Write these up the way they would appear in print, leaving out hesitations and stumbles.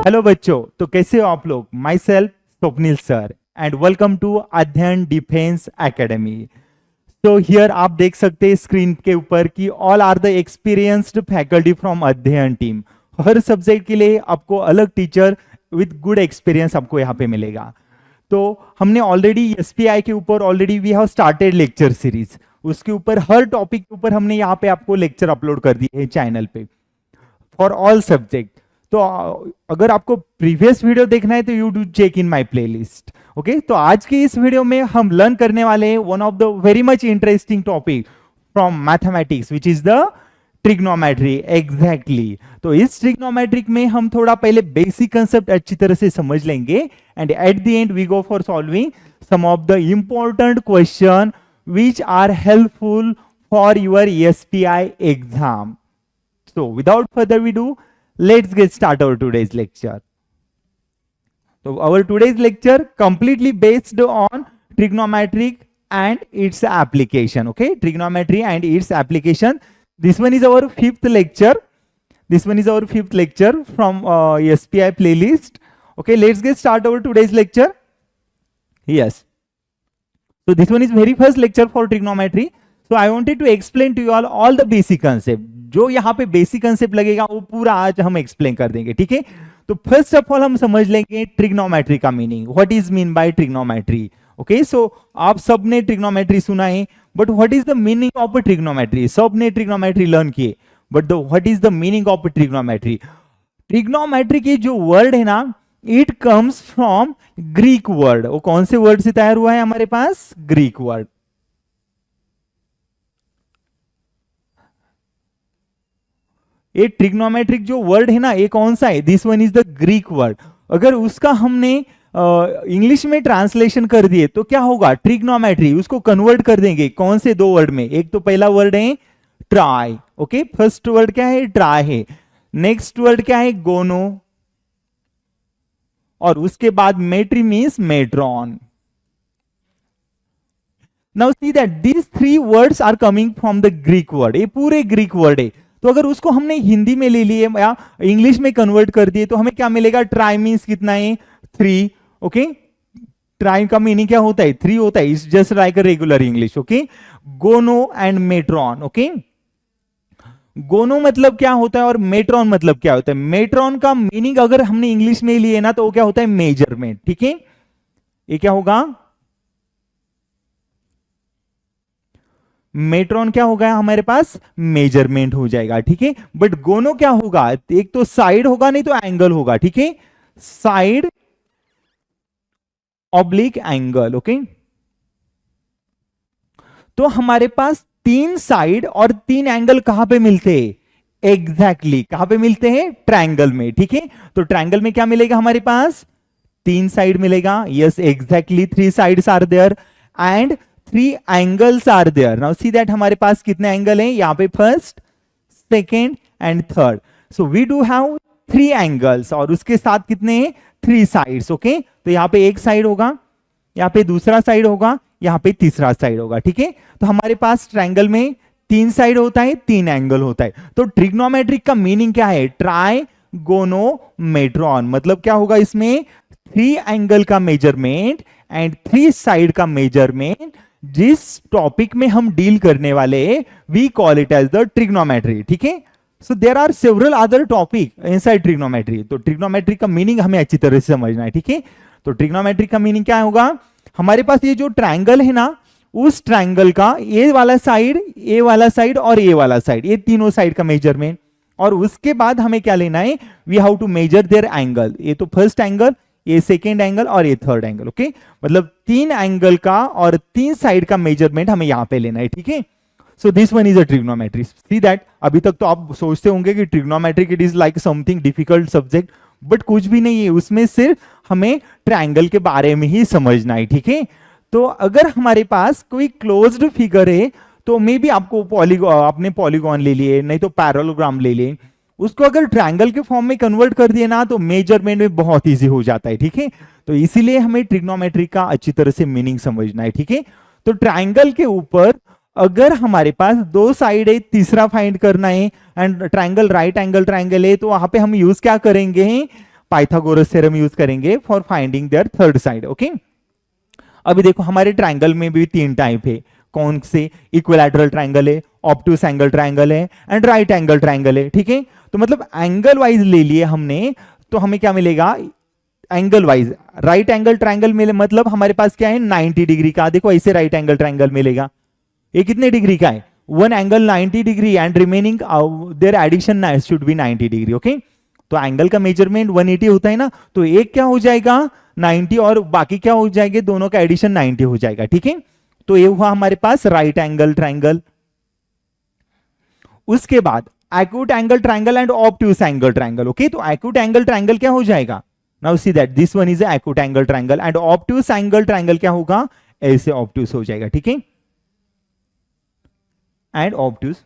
Hello बच्चों, तो कैसे हो आप लोग। Myself Swapnil sir and welcome to Adhyayan defence academy. तो हियर आप देख सकते हैं स्क्रीन के ऊपर कि all are the experienced faculty from Adhyayan team. हर सब्जेक्ट के लिए आपको अलग टीचर विद गुड एक्सपीरियंस आपको यहाँ पे मिलेगा। तो हमने ऑलरेडी एसपीआई के ऊपर already we have started lecture series. उसके ऊपर हर टॉपिक के ऊपर हमने यहाँ पे आपको लेक्चर अपलोड कर दिए हैं चैनल पे फॉर ऑल सब्जेक्ट। तो अगर आपको प्रीवियस वीडियो देखना है तो you do check in my playlist. Okay, तो आज की इस वीडियो में हम लर्न करने वाले हैं one of the very much interesting topic from mathematics which is the trigonometry. Exactly, तो इस ट्रिग्नोमेट्रिक में हम थोड़ा पहले बेसिक कंसेप्ट अच्छी तरह से समझ लेंगे and at the end we go for solving some of the important question which are helpful for your SPI exam. So without further ado, let's get started our today's lecture. So our today's lecture completely based on trigonometric and its application. Okay, trigonometry and its application. This one is our fifth lecture. This one is our fifth lecture from SPI playlist. Okay, let's get started our today's lecture. Yes. So this one is very first lecture for trigonometry. So I wanted to explain to you all the basic concept. जो यहाँ पे basic concept लगेगा वो पूरा आज हम explain कर देंगे, ठीक है। तो फर्स्ट ऑफ ऑल हम समझ लेंगे ट्रिग्नोमेट्री का meaning. What is mean by trigonometry. Okay, so आप सबने ट्रिग्नोमेट्री सुना है, but what is the meaning of trigonometry. सबने ट्रिग्नोमेट्री लर्न किए, but what is the meaning of trigonometry. Trigonometry की जो वर्ड है ना, it comes from Greek word. वो कौन से वर्ड से तैयार हुआ है हमारे पास, ग्रीक वर्ड। ये ट्रिग्नोमेट्रिक जो वर्ड है ना, ये कौन सा है, this one is the Greek word. अगर उसका हमने इंग्लिश में ट्रांसलेशन कर दिए तो क्या होगा, ट्रिग्नोमेट्री। उसको कन्वर्ट कर देंगे कौन से दो वर्ड में। एक तो पहला वर्ड है ट्राई। ओके, फर्स्ट वर्ड क्या है, ट्राई है। नेक्स्ट वर्ड क्या है, गोनो। और उसके बाद metry means metron. Now see that these three words are coming from the Greek word. ये पूरे ग्रीक वर्ड है। तो अगर उसको हमने हिंदी में ले लिए या इंग्लिश में कन्वर्ट कर दिए तो हमें क्या मिलेगा, ट्राई मीन्स कितना है, 3। ओके, ट्राई का मीनिंग क्या होता है, 3 होता है। It's just like a regular English. Okay, गोनो एंड मेट्रॉन। ओके, गोनो मतलब क्या होता है और मेट्रॉन मतलब क्या होता है। मेट्रॉन का मीनिंग अगर हमने इंग्लिश में लिए ना तो वो क्या होता है, मेजरमेंट। ठीक है, ये क्या होगा, मेट्रॉन क्या होगा हमारे पास, मेजरमेंट हो जाएगा। ठीक है, बट गोनो क्या होगा, एक तो साइड होगा नहीं तो एंगल होगा। ठीक है, साइड ऑब्लिक एंगल। ओके, तो हमारे पास 3 साइड और 3 एंगल कहां पे मिलते हैं, एग्जैक्टली कहां पे मिलते हैं, ट्रायंगल में। ठीक है, तो ट्रायंगल में क्या मिलेगा हमारे पास, 3 साइड मिलेगा। Yes, exactly 3 sides are there and 3 angles are there. Now see that हमारे पास कितने एंगल हैं यहाँ पे, first, second and third. So we do have 3 angles और उसके साथ कितने हैं, 3 साइड्स। ओके, तो यहाँ पे एक साइड होगा, यहाँ पे दूसरा साइड होगा, यहाँ पे तीसरा साइड होगा। ठीक है, तो हमारे पास ट्रायंगल में 3 साइड होता है, 3 एंगल होता है। तो ट्रिग्नोमेट्रिक का मीनिंग क्या है, ट्राई गोनो मेट्रॉन। मतलब क्या होगा इसमें, 3 एंगल का मेजरमेंट एंड 3 साइड का मेजरमेंट। जिस टॉपिक में हम डील करने वाले we call it as the trigonometry. ठीक है, so there are several other topic inside trigonometry. तो ट्रिग्नोमेट्री का मीनिंग हमें अच्छी तरह से समझना है। ठीक है, तो ट्रिग्नोमेट्री का मीनिंग क्या होगा, हमारे पास ये जो ट्रायंगल है ना, उस ट्रायंगल का ए वाला साइड, ए वाला साइड और ए वाला साइड, ये तीनों साइड का मेजरमेंट। और उसके बाद हमें क्या लेना है, we have to measure their angle. ये तो फर्स्ट एंगल, ये सेकेंड एंगल और ये थर्ड एंगल। ओके, मतलब 3 एंगल का और 3 साइड का मेजरमेंट हमें यहां पे लेना है। ठीक है, so this one is a trigonometry. See that अभी तक तो आप सोचते होंगे कि trigonometric it is like something difficult subject, but कुछ भी नहीं है उसमें, सिर्फ हमें ट्रायंगल के बारे में ही समझना है। ठीक है, तो अगर हमारे पास कोई क्लोज्ड फिगर है तो मे बी आपको आपने पॉलीगॉन ले लिए, नहीं तो पैरेललोग्राम ले लिए, उसको अगर ट्रायंगल के फॉर्म में कन्वर्ट कर दिए ना तो मेजरमेंट में बहुत इजी हो जाता है। ठीक है, तो इसीलिए हमें ट्रिग्नोमेट्री का अच्छी तरह से मीनिंग समझना है। ठीक है, तो ट्रायंगल के ऊपर अगर हमारे पास 2 साइड है, तीसरा फाइंड करना है and triangle right angle triangle है, तो वहां पे हम यूज क्या करेंगे, पाइथागोरस थ्योरम यूज करेंगे for finding there third side. Okay, अभी देखो हमारे ट्राइंगल में भी तीन टाइप है। कौन से? इक्विलैटरल ट्राइंगल है, ऑब्टूस एंगल ट्राइंगल है एंड राइट एंगल ट्राइंगल है। ठीक है, तो मतलब एंगल वाइज ले लिए हमने, तो हमें क्या मिलेगा? Angle wise right angle triangle मिले, मतलब हमारे पास क्या है? 90 डिग्री का। देखो ऐसे राइट एंगल ट्राइंगल मिलेगा, ये कितने डिग्री का है? One angle 90 degree and remaining their addition should be 90 degree. Okay, तो एंगल का मेजरमेंट 180 होता है ना, तो एक क्या हो जाएगा? 90 और बाकी क्या हो जाएंगे? दोनों का एडिशन 90 हो जाएगा। ठीक है, तो ये हुआ हमारे पास राइट एंगल ट्राइंगल। उसके बाद acute angle triangle and obtuse angle triangle. Okay, तो एक्यूट एंगल ट्राइंगल क्या हो जाएगा? Now see that this one is acute angle triangle and obtuse angle triangle क्या होगा? ऐसे ऑब्ट्यूस हो जाएगा। ठीक है, एंड ऑब्ट्यूस,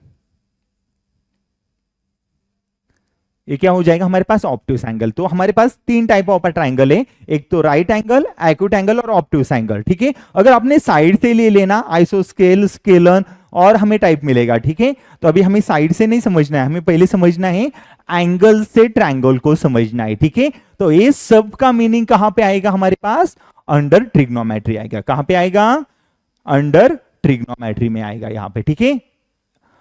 ये क्या हो जाएगा हमारे पास? Obtuse angle. तो हमारे पास तीन टाइप ऑफ ट्राइंगल है, एक तो राइट एंगल, एक्यूट एंगल और ऑब्ट्यूस एंगल। ठीक है, अगर आपने साइड से ले लेना आइसोस्केल, स्केलन और हमें टाइप मिलेगा। ठीक है, तो अभी हमें साइड से नहीं समझना है, हमें पहले समझना है एंगल से ट्राइंगल को समझना है। ठीक है, तो ये सब का मीनिंग कहां पे आएगा हमारे पास? अंडर ट्रिग्नोमेट्री आएगा। कहां पे आएगा? अंडर ट्रिग्नोमेट्री में आएगा यहां पे। ठीक है,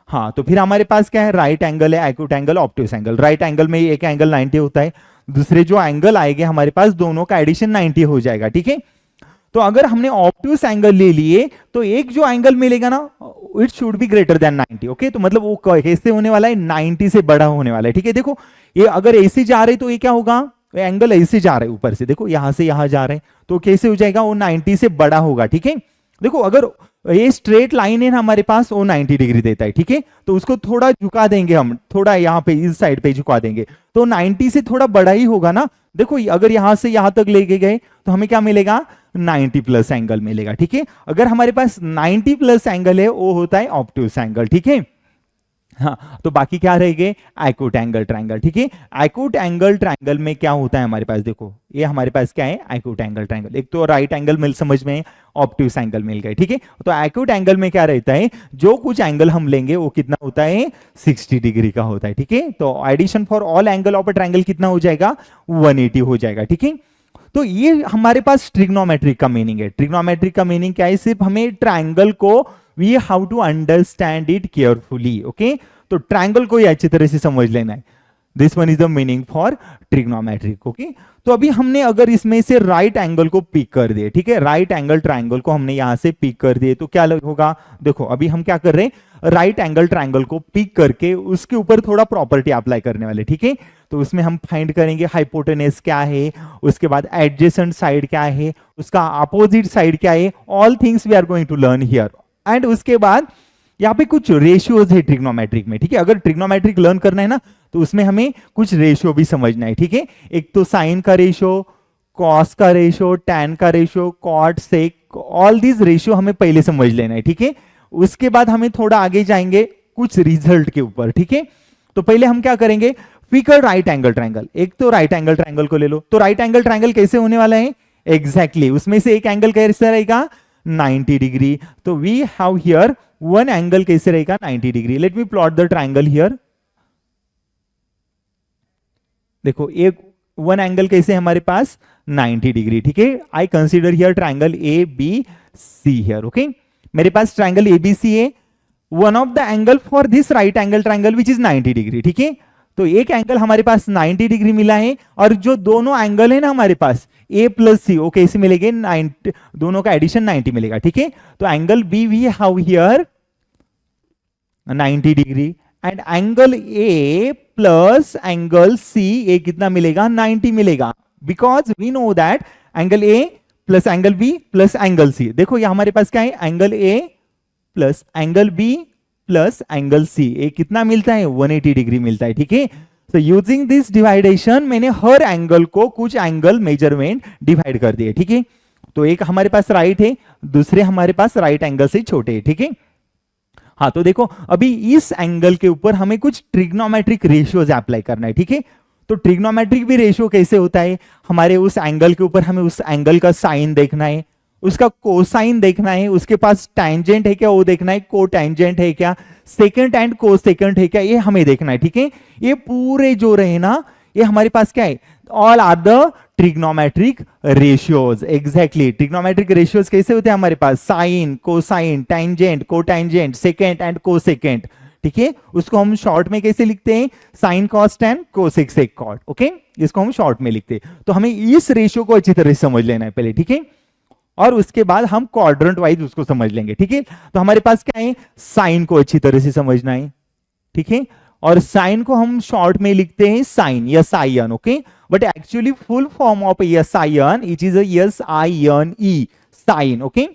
हाँ, तो फिर हमारे पास क्या है? राइट एंगल है, acute angle, obtuse angle. Right angle में एक एंगल 90 होता है, दूसरे जो एंगल आएंगे हमारे पास दोनों का एडिशन 90 हो जाएगा। ठीक है, तो अगर हमने ऑब्ट्यूस एंगल ले लिए तो एक जो एंगल मिलेगा ना, it should be greater than 90। Okay, तो मतलब वो कैसे होने वाला है? 90 से बड़ा होने वाला है। ठीक है, देखो ये अगर ऐसे जा रहे तो ये क्या होगा? एंगल ऐसे जा रहे ऊपर से, देखो यहां से यहां जा रहे हैं, तो कैसे हो जाएगा? वो 90 से बड़ा होगा। ठीक है, देखो अगर ये स्ट्रेट लाइन है ना हमारे पास, वो 90 डिग्री देता है। ठीक है, तो उसको थोड़ा झुका देंगे हम, थोड़ा यहाँ पे इस साइड पे झुका देंगे, तो 90 से थोड़ा बड़ा ही होगा ना। देखो अगर यहां से यहां तक लेके गए तो हमें क्या मिलेगा? 90 प्लस एंगल मिलेगा। ठीक है, अगर हमारे पास 90 प्लस एंगल है वो होता है ऑब्ट्यूस एंगल। ठीक है, हाँ, तो बाकी क्या रहेंगे? Acute angle triangle. ठीक है, एक्यूट एंगल ट्राइंगल में क्या होता है हमारे पास? देखो ये हमारे पास क्या है? Acute angle triangle. एक तो राइट एंगल मिल समझ में, ऑब्ट्यूस एंगल मिल गए। ठीक है, तो एक्यूट एंगल में क्या रहता है? जो कुछ एंगल हम लेंगे वो कितना होता है? 60 डिग्री का होता है। ठीक है, तो addition for all angle of a triangle कितना हो जाएगा? 180 हो जाएगा। ठीक है, तो ये हमारे पास ट्रिग्नोमेट्रिक का मीनिंग है। ट्रिग्नोमेट्रिक का मीनिंग क्या है? सिर्फ हमें ट्राइंगल को we how to understand it carefully. Okay, तो ट्राइंगल को ही अच्छी तरह से समझ लेना है। This one is the meaning for trigonometric. Okay, तो अभी हमने अगर इसमें से राइट एंगल को पिक कर दिए, ठीक है, राइट एंगल ट्राइंगल को हमने यहां से पिक कर दिए, तो क्या होगा? देखो अभी हम क्या कर रहे हैं? राइट एंगल ट्राइंगल को पिक करके उसके ऊपर थोड़ा प्रॉपर्टी अप्लाई करने वाले। ठीक है, तो उसमें हम फाइंड करेंगे हाइपोटेनस क्या है, उसके बाद एडजेसेंट साइड क्या है, उसका अपोजिट साइड क्या है, all things we are going to learn here. And उसके बाद यहाँ पे कुछ रेशियोज है ट्रिग्नोमेट्रिक में। ठीक है, अगर ट्रिग्नोमेट्रिक लर्न करना है ना तो उसमें हमें कुछ रेशियो भी समझना है। ठीक है, एक तो साइन का रेशियो, कॉस का रेशियो, टैन का ratio, cot, sec, all these ratio हमें पहले समझ लेना है। ठीक है, उसके बाद हमें थोड़ा आगे जाएंगे कुछ रिजल्ट के ऊपर। ठीक है, तो पहले हम क्या करेंगे? Figure right angle triangle. एक तो राइट एंगल ट्राइंगल को ले लो, तो राइट एंगल ट्राइंगल कैसे होने वाला है? एग्जैक्टली उसमें से एक एंगल कैसे रहेगा? 90 डिग्री। तो we have here one angle कैसे रहेगा? 90 degree. Let me plot the triangle here. देखो एक वन एंगल कैसे है हमारे पास? 90 डिग्री। ठीक है, I consider here triangle A B C here. Okay, मेरे पास ट्राइंगल एबीसी है, one of the angle for this right angle triangle which is 90 degree. ठीक है, तो एक एंगल हमारे पास 90 डिग्री मिला है, और जो दोनों एंगल है ना हमारे पास ए प्लस सी, वो कैसे मिलेंगे? 90, दोनों का एडिशन 90 मिलेगा। ठीक है, तो angle B we have here 90 degree and angle A plus angle C, ये कितना मिलेगा? 90 मिलेगा, because we know that angle A plus angle B plus angle C. देखो ये हमारे पास क्या है? Angle A plus angle B plus angle C, ये कितना मिलता है? 180 डिग्री मिलता है। ठीक है, तो यूजिंग दिस डिवाइडेशन मैंने हर एंगल को कुछ एंगल मेजरमेंट डिवाइड कर दिए। ठीक है, तो एक हमारे पास राइट है, दूसरे हमारे पास राइट एंगल से छोटे है। ठीक है, हाँ, तो देखो अभी इस एंगल के ऊपर हमें कुछ ट्रिग्नोमेट्रिक रेशियोज अप्लाई करना है। ठीक है, तो ट्रिग्नोमेट्रिक भी रेशियो कैसे होता है? हमारे उस एंगल के ऊपर हमें उस एंगल का साइन देखना है, उसका कोसाइन देखना है, उसके पास टैंजेंट है क्या वो देखना है, को टैंजेंट है क्या, सेकंड एंड को सेकंड है क्या, ये हमें देखना है। ठीक है, ये पूरे जो रहे ना, ये हमारे पास क्या है, all are the trigonometric ratios. Exactly, trigonometric ratios कैसे होते हैं हमारे पास, sine, cosine, tangent, cotangent, secant and cosecant. ठीक है, उसको हम शॉर्ट में कैसे लिखते हैं, sine cos tan cosec sec cot. Okay, इसको हम शॉर्ट में लिखते हैं। तो हमें इस रेशियो को अच्छी तरह से समझ लेना है पहले, ठीक है, और उसके बाद हम क्वाड्रेंट वाइज उसको समझ लेंगे। ठीक है, तो हमारे पास क्या है, साइन को अच्छी तरह से समझना है। ठीक है, और साइन को हम शॉर्ट में लिखते हैं साइन या sine. Okay, but actually full form of S I N it is S I N E, sine. Okay,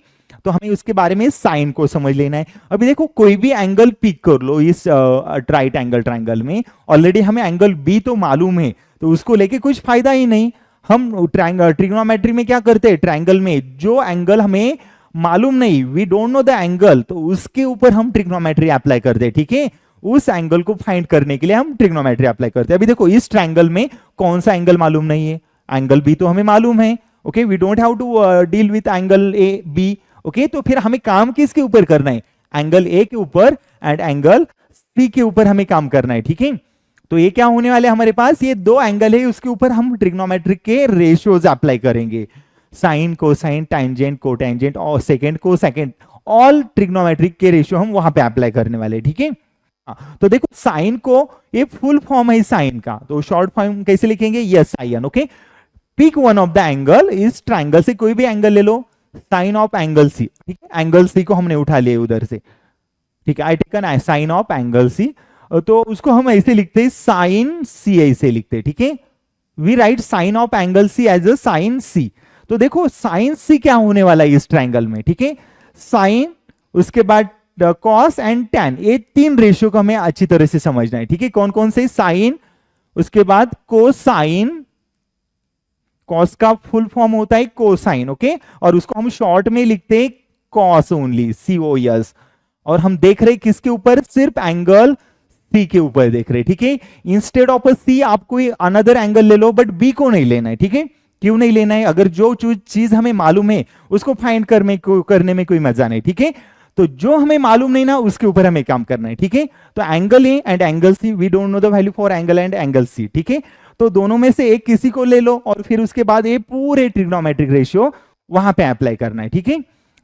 तो हमें उसके बारे में साइन को समझ लेना है। अभी देखो कोई भी एंगल पिक कर लो इस राइट एंगल ट्रायंगल में, ऑलरेडी हमें एंगल बी तो मालूम है, तो उसको लेके कुछ फायदा ही नहीं। हम ट्रिग्नोमेट्री में क्या करते हैं, ट्रायंगल में जो एंगल हमें मालूम नहीं, we don't know the angle, तो उसके ऊपर हम ट्रिग्नोमेट्री अप्लाई करते हैं। ठीक है, उस एंगल को फाइंड करने के लिए हम ट्रिग्नोमेट्री अप्लाई करते हैं। अभी देखो इस ट्रायंगल में कौन सा एंगल मालूम नहीं है, एंगल बी तो हमें मालूम है। Okay, we don't have to deal with angle A B. Okay, तो फिर हमें काम किसके ऊपर करना है, एंगल ए के ऊपर एंड एंगल सी के ऊपर हमें काम करना है। ठीक है, तो ये क्या होने वाले हमारे पास, ये दो एंगल है, उसके ऊपर हम ट्रिग्नोमेट्रिक के रेशियोज अप्लाई करेंगे, साइन, कोसाइन, टैंजेंट, कोटैंजेंट और सेकेंड, कोसेकेंट, ऑल ट्रिग्नोमेट्रिक के रेशियो हम वहां पे अप्लाई करने वाले। ठीक है, तो देखो साइन को, ये फुल फॉर्म है साइन का, तो शॉर्ट फॉर्म कैसे लिखेंगे, S I N. Okay, pick one of the angle, इस ट्रायंगल से कोई भी एंगल ले लो, साइन ऑफ एंगल सी। ठीक है, एंगल सी को हमने उठा लिया उधर से। ठीक है, I taken sine of angle C, तो उसको हम ऐसे लिखते हैं साइन सी, ऐसे लिखते हैं। ठीक है, we write sine of angle C as a sine C. तो देखो साइन सी क्या होने वाला है इस ट्रायंगल में, ठीक है, साइन, उसके बाद कॉस एंड टैन, ये तीन रेशियो को हमें अच्छी तरह से समझना है। ठीक है, कौन कौन से, साइन, उसके बाद कोसाइन, कॉस का फुल फॉर्म होता है कोसाइन। ओके, और उसको हम शॉर्ट में लिखते हैं कॉस ओनली, COS, और हम देख रहे किसके ऊपर, सिर्फ एंगल सी के ऊपर देख रहे। ठीक है, इंस्टेड ऑफ सी आप कोई अनदर एंगल ले लो, बट बी को नहीं लेना है। ठीक है, क्यों नहीं लेना है, अगर जो चीज हमें मालूम है उसको फाइंड करने में कोई मजा नहीं। ठीक है, तो जो हमें मालूम नहीं ना उसके ऊपर हमें काम करना है। ठीक है, तो angle A and angle C, we don't know the value for angle and angle C. ठीक है, तो दोनों में से एक किसी को ले लो और फिर उसके बाद ये पूरे ट्रिग्नोमेट्रिक रेशियो वहां पे अप्लाई करना है। ठीक है,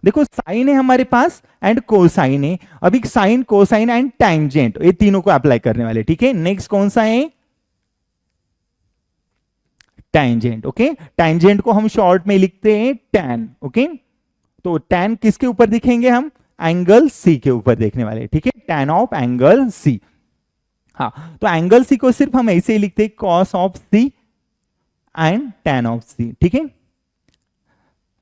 देखो साइन है हमारे पास एंड कोसाइन है, अभी साइन, कोसाइन एंड टैंजेंट, ये तीनों को अप्लाई करने वाले। ठीक है, नेक्स्ट कौन सा है, टैंजेंट। ओके, टैंजेंट को हम शॉर्ट में लिखते हैं टैन। ओके, तो टैन किसके ऊपर दिखेंगे हम, एंगल सी के ऊपर देखने वाले। ठीक है, टैन ऑफ एंगल सी। हाँ, तो एंगल सी को सिर्फ हम ऐसे ही लिखते हैं cos of C and tan of C. ठीक है,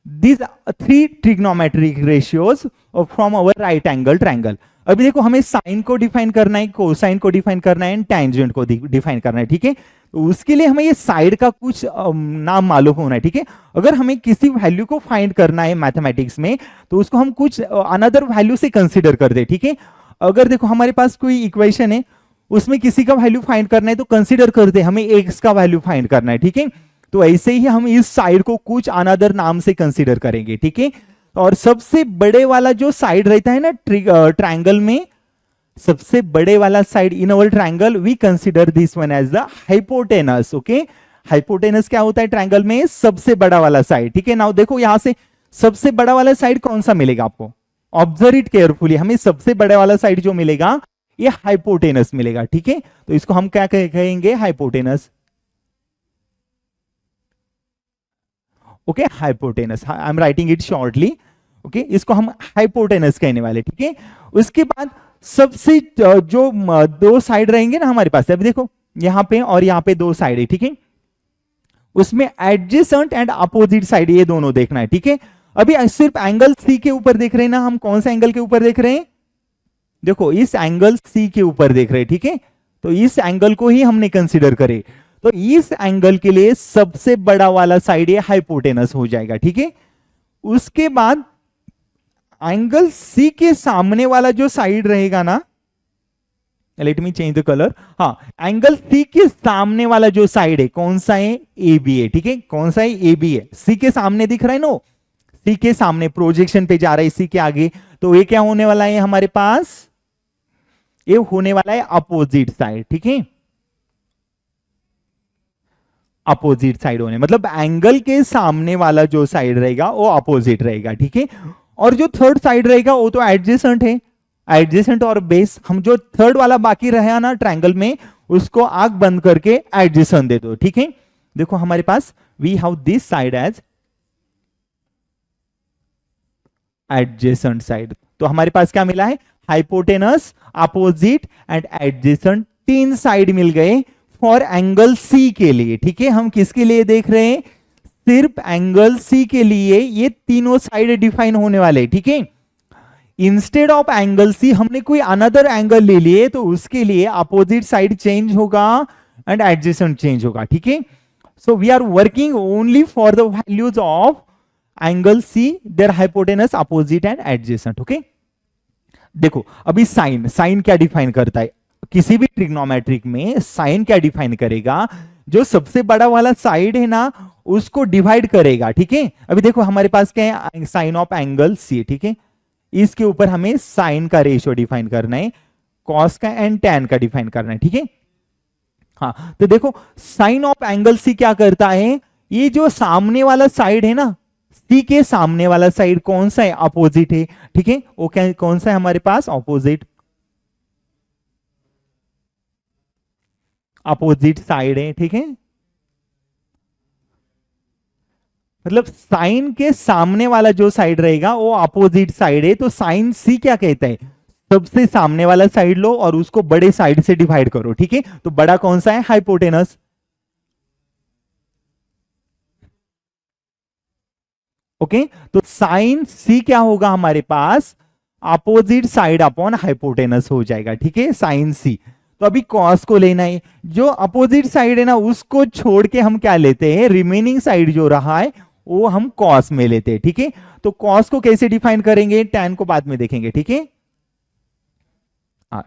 these three trigonometric ratios from our right angle triangle। अभी देखो हमें साइन को डिफाइन करना है, कोसाइन को डिफाइन करना है एंड टैंजेंट को डिफाइन करना है। ठीक है, तो उसके लिए हमें ये साइड का कुछ नाम मालूम होना है। ठीक है, अगर हमें किसी वैल्यू को फाइंड करना है मैथमेटिक्स में, तो उसको हम कुछ अनदर वैल्यू से कंसीडर कर दे। ठीक है, अगर देखो हमारे पास कोई इक्वेशन है, उसमें किसी का वैल्यू फाइंड करना है, तो कंसीडर कर दे हमें एक्स का वैल्यू फाइंड करना है। ठीक है, तो ऐसे ही हम इस साइड को कुछ अनदर नाम से कंसीडर करेंगे। ठीक है, और सबसे बड़े वाला जो साइड रहता है ना ट्रायंगल में, सबसे बड़े वाला side in our triangle, we consider this one as the hypotenuse. Okay, hypotenuse क्या होता है ट्रायंगल में, सबसे बड़ा वाला साइड। ठीक है, नाउ देखो यहां से सबसे बड़ा वाला साइड कौन सा मिलेगा आपको, ऑब्जर्व इट केयरफुली, हमें सबसे बड़ा वाला साइड जो मिलेगा ये हाइपोटेनस मिलेगा। ठीक है, तो इसको हम क्या कहेंगे, hypotenuse. Okay, hypotenuse, I am writing it shortly. Okay, इसको हम हाइपोटेनस कहने वाले। ठीक है, उसके बाद सबसे जो दो साइड रहेंगे ना हमारे पास, अभी देखो यहां पे और यहां पे दो साइड है। ठीक है, उसमें एडजेसेंट एंड अपोजिट साइड ये दोनों देखना है। ठीक है, अभी सिर्फ एंगल सी के ऊपर देख रहे हैं ना, हम कौन सा एंगल के ऊपर देख रहे हैं, देखो इस एंगल सी के ऊपर देख रहे हैं। ठीक है, तो इस एंगल को ही हमने कंसीडर करे, तो इस एंगल के लिए सबसे बड़ा वाला साइड ये हाइपोटेनस हो जाएगा। ठीक है, उसके बाद एंगल सी के सामने वाला जो साइड रहेगा ना, let me change the colour, हाँ, एंगल सी के सामने वाला जो साइड है कौन सा है, ए बी है। ठीक है, कौन सा है, ए बी है, सी के सामने दिख रहा है नो, सी के सामने प्रोजेक्शन पे जा रहा है सी के आगे, तो ये क्या होने वाला है हमारे पास, ये होने वाला है अपोजिट साइड। ठीक है, अपोजिट साइड होने, मतलब एंगल के सामने वाला जो साइड रहेगा वो अपोजिट रहेगा, ठीक है। और जो थर्ड साइड रहेगा वो तो एडजेसेंट है, एडजेसेंट और बेस। हम जो थर्ड वाला बाकी रहा ना ट्रायंगल में, उसको आंख बंद करके एडजेसेंट दे दो, ठीक है। देखो हमारे पास we have this side as adjacent side, तो हमारे पास क्या मिला है, हाइपोटेनस, अपोजिट एंड एडजेसेंट, तीन साइड मिल गए फॉर एंगल सी के लिए, ठीक है। हम किसके लिए देख रहे हैं, सिर्फ एंगल सी के लिए ये तीनों साइड डिफाइन होने वाले, ठीक है। इंस्टेड ऑफ एंगल सी हमने कोई अनदर एंगल ले लिए, तो उसके लिए अपोजिट साइड चेंज होगा एंड एडजेसेंट चेंज होगा, ठीक है। So we are working only for the values of angle C, their hypotenuse, opposite and adjacent, okay. देखो अभी साइन, साइन क्या डिफाइन करता है, किसी भी ट्रिग्नोमेट्रिक में साइन क्या डिफाइन करेगा, जो सबसे बड़ा वाला साइड है ना उसको डिवाइड करेगा, ठीक है। अभी देखो हमारे पास क्या है, साइन ऑफ एंगल सी, ठीक है। इसके ऊपर हमें साइन का रेशियो डिफाइन करना है, कॉस का एंड टैन का डिफाइन करना है, ठीक है। हाँ तो देखो साइन ऑफ एंगल सी क्या करता है, ये जो सामने वाला साइड है ना, सी के सामने वाला साइड कौन सा है, अपोजिट है, ठीक है। वो क्या कौन सा है हमारे पास, अपोजिट, अपोजिट साइड है, ठीक है। मतलब साइन के सामने वाला जो साइड रहेगा वो अपोजिट साइड है, तो साइन सी क्या कहता है, सबसे सामने वाला साइड लो और उसको बड़े साइड से डिवाइड करो, ठीक है। तो बड़ा कौन सा है, हाइपोटेनस, ओके। तो साइन सी क्या होगा हमारे पास, अपोजिट साइड अपॉन हाइपोटेनस हो जाएगा, ठीक है, साइन सी। तो अभी कॉस को लेना है, जो अपोजिट साइड है ना उसको छोड़ के हम क्या लेते हैं, रिमेनिंग साइड जो रहा है वो हम कॉस में लेते हैं, ठीक है। तो कॉस को कैसे डिफाइन करेंगे, टैन को बाद में देखेंगे, ठीक है।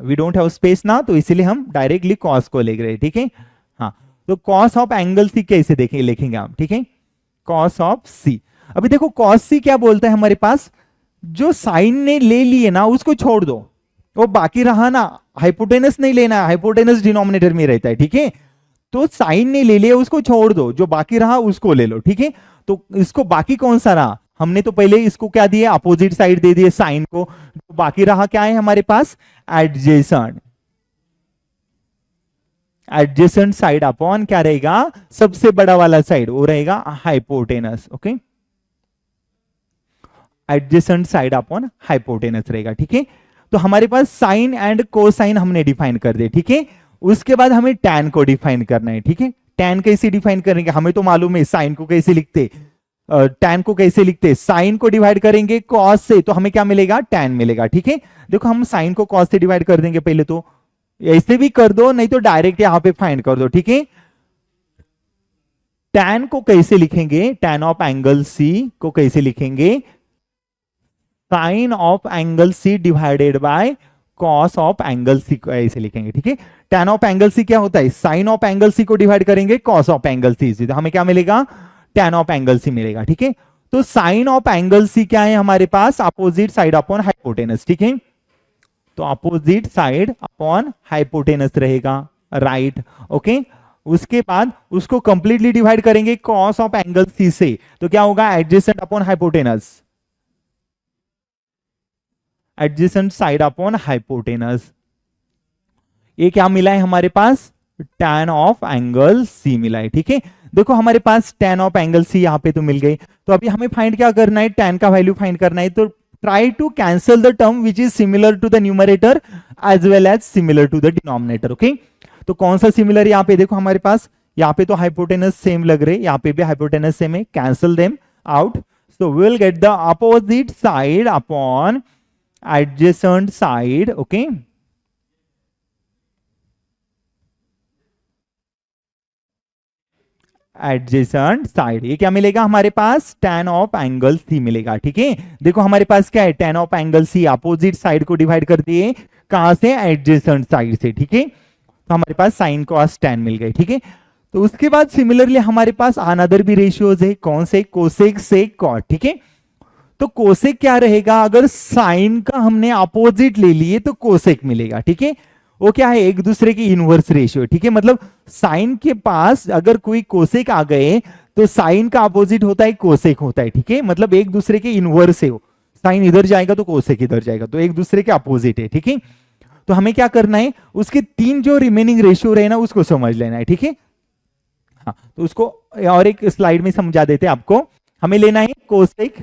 वी डोंट हैव स्पेस ना, तो इसीलिए हम डायरेक्टली कॉस को ले रहे हैं, ठीक है। हाँ तो कॉस ऑफ एंगल सी कैसे देखेंगे, लिखेंगे हम, ठीक है, कॉस ऑफ सी। अभी देखो कॉस सी क्या बोलता है हमारे पास, जो साइन ने ले लिए ना उसको छोड़ दो, वो बाकी रहा ना, हाइपोटेनस नहीं लेना, हाइपोटेनस डिनोमिनेटर में रहता है, ठीक है। तो साइन ने ले लिया उसको छोड़ दो, जो बाकी रहा उसको ले लो, ठीक है। तो इसको बाकी कौन सा रहा, हमने तो पहले इसको क्या दिया, अपोजिट साइड दे दिए साइन को, तो बाकी रहा क्या है हमारे पास, एडजेसेंट, एडजेसेंट साइड अपॉन क्या रहेगा, सबसे बड़ा वाला साइड वो रहेगा hypotenuse, okay. Adjacent side upon hypotenuse रहेगा, ठीक है। तो हमारे पास साइन एंड कोसाइन हमने डिफाइन कर दिए, ठीक है। उसके बाद हमें टैन को डिफाइन करना है, ठीक है। टैन कैसे डिफाइन करेंगे, हमें तो मालूम है साइन को कैसे लिखते, टैन को कैसे लिखते, साइन को डिवाइड करेंगे कॉस से, तो हमें क्या मिलेगा, टैन मिलेगा, ठीक है। देखो हम साइन को कॉस से डिवाइड कर देंगे पहले, तो ऐसे भी कर दो नहीं तो डायरेक्ट यहां पे फाइंड कर दो, ठीक है। टैन को कैसे लिखेंगे, टैन ऑफ एंगल सी को कैसे लिखेंगे, sine of angle C divided by cos of angle C को ऐसे लिखेंगे, ठीक है। टैन ऑफ एंगल सी क्या होता है, साइन ऑफ एंगल सी को डिवाइड करेंगे कॉस ऑफ एंगल सी से, तो हमें क्या मिलेगा, टैन ऑफ एंगल सी मिलेगा, ठीक है। तो साइन ऑफ एंगल सी क्या है हमारे पास, अपोजिट साइड अपॉन हाइपोटेनस, ठीक है। तो अपोजिट साइड अपॉन हाइपोटेनस रहेगा, राइट, ओके। उसके बाद उसको कंप्लीटली डिवाइड करेंगे कॉस ऑफ एंगल सी से, तो क्या होगा, adjacent upon hypotenuse, adjacent side upon hypotenuse. ये क्या मिला है हमारे पास, tan ऑफ एंगल सी मिला है, ठीक है। देखो हमारे पास tan ऑफ एंगल सी यहां पे तो मिल गई, तो अभी हमें फाइंड क्या करना है, tan का वैल्यू फाइंड करना है। तो try to cancel the term which is similar to the numerator as well as similar to the denominator, okay. तो कौन सा सिमिलर, यहाँ पे देखो हमारे पास, यहाँ पे तो हाइपोटेनस सेम लग रहे, यहाँ पे भी हाइपोटेनस सेम है, cancel them out, so we will get the opposite side upon adjacent side, okay। Adjacent side, ये क्या मिलेगा हमारे पास, tan ऑफ एंगल सी मिलेगा, ठीक है। देखो हमारे पास क्या है, tan of angle C opposite side को डिवाइड कर दिए, कहां से, एडजेसेंट साइड से, ठीक है। तो हमारे पास साइन कॉस tan मिल गए, ठीक है। तो उसके बाद सिमिलरली हमारे पास अनदर भी रेशियोज है, कौन से, कोसेक से कॉट, ठीक है। तो कोसेक क्या रहेगा, अगर साइन का हमने अपोजिट ले लिए तो कोसेक मिलेगा, ठीक है। वो क्या है, एक दूसरे की इनवर्स रेशियो, ठीक है। मतलब साइन के पास अगर कोई कोसेक आ गए तो साइन का अपोजिट होता है कोसेक होता है, ठीक है। मतलब एक दूसरे के इनवर्स है, वो साइन इधर जाएगा तो कोसेक इधर जाएगा, तो एक दूसरे के अपोजिट है, ठीक है। तो हमें क्या करना है, उसके 3 जो रिमेनिंग रेशियो रहे ना उसको समझ लेना है, ठीक है। हाँ, तो उसको और एक स्लाइड में समझा देते हैं आपको। हमें लेना है cosec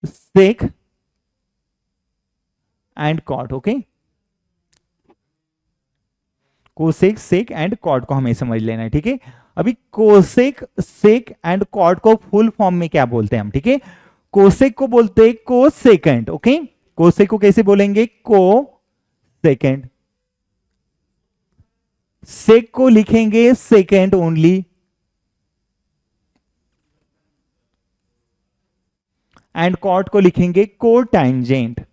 sec and cot, okay. Cosec sec and cot को हमें समझ लेना है, ठीक है। अभी कोसेक सेक एंड कॉट को फुल फॉर्म में क्या बोलते हैं हम, ठीक है। कोसेक को बोलते हैं को सेकेंड, ओके। कोसेक को कैसे बोलेंगे, को सेकेंड। सेक को लिखेंगे सेकेंड ओनली, एंड कॉट को लिखेंगे को टैंजेंट।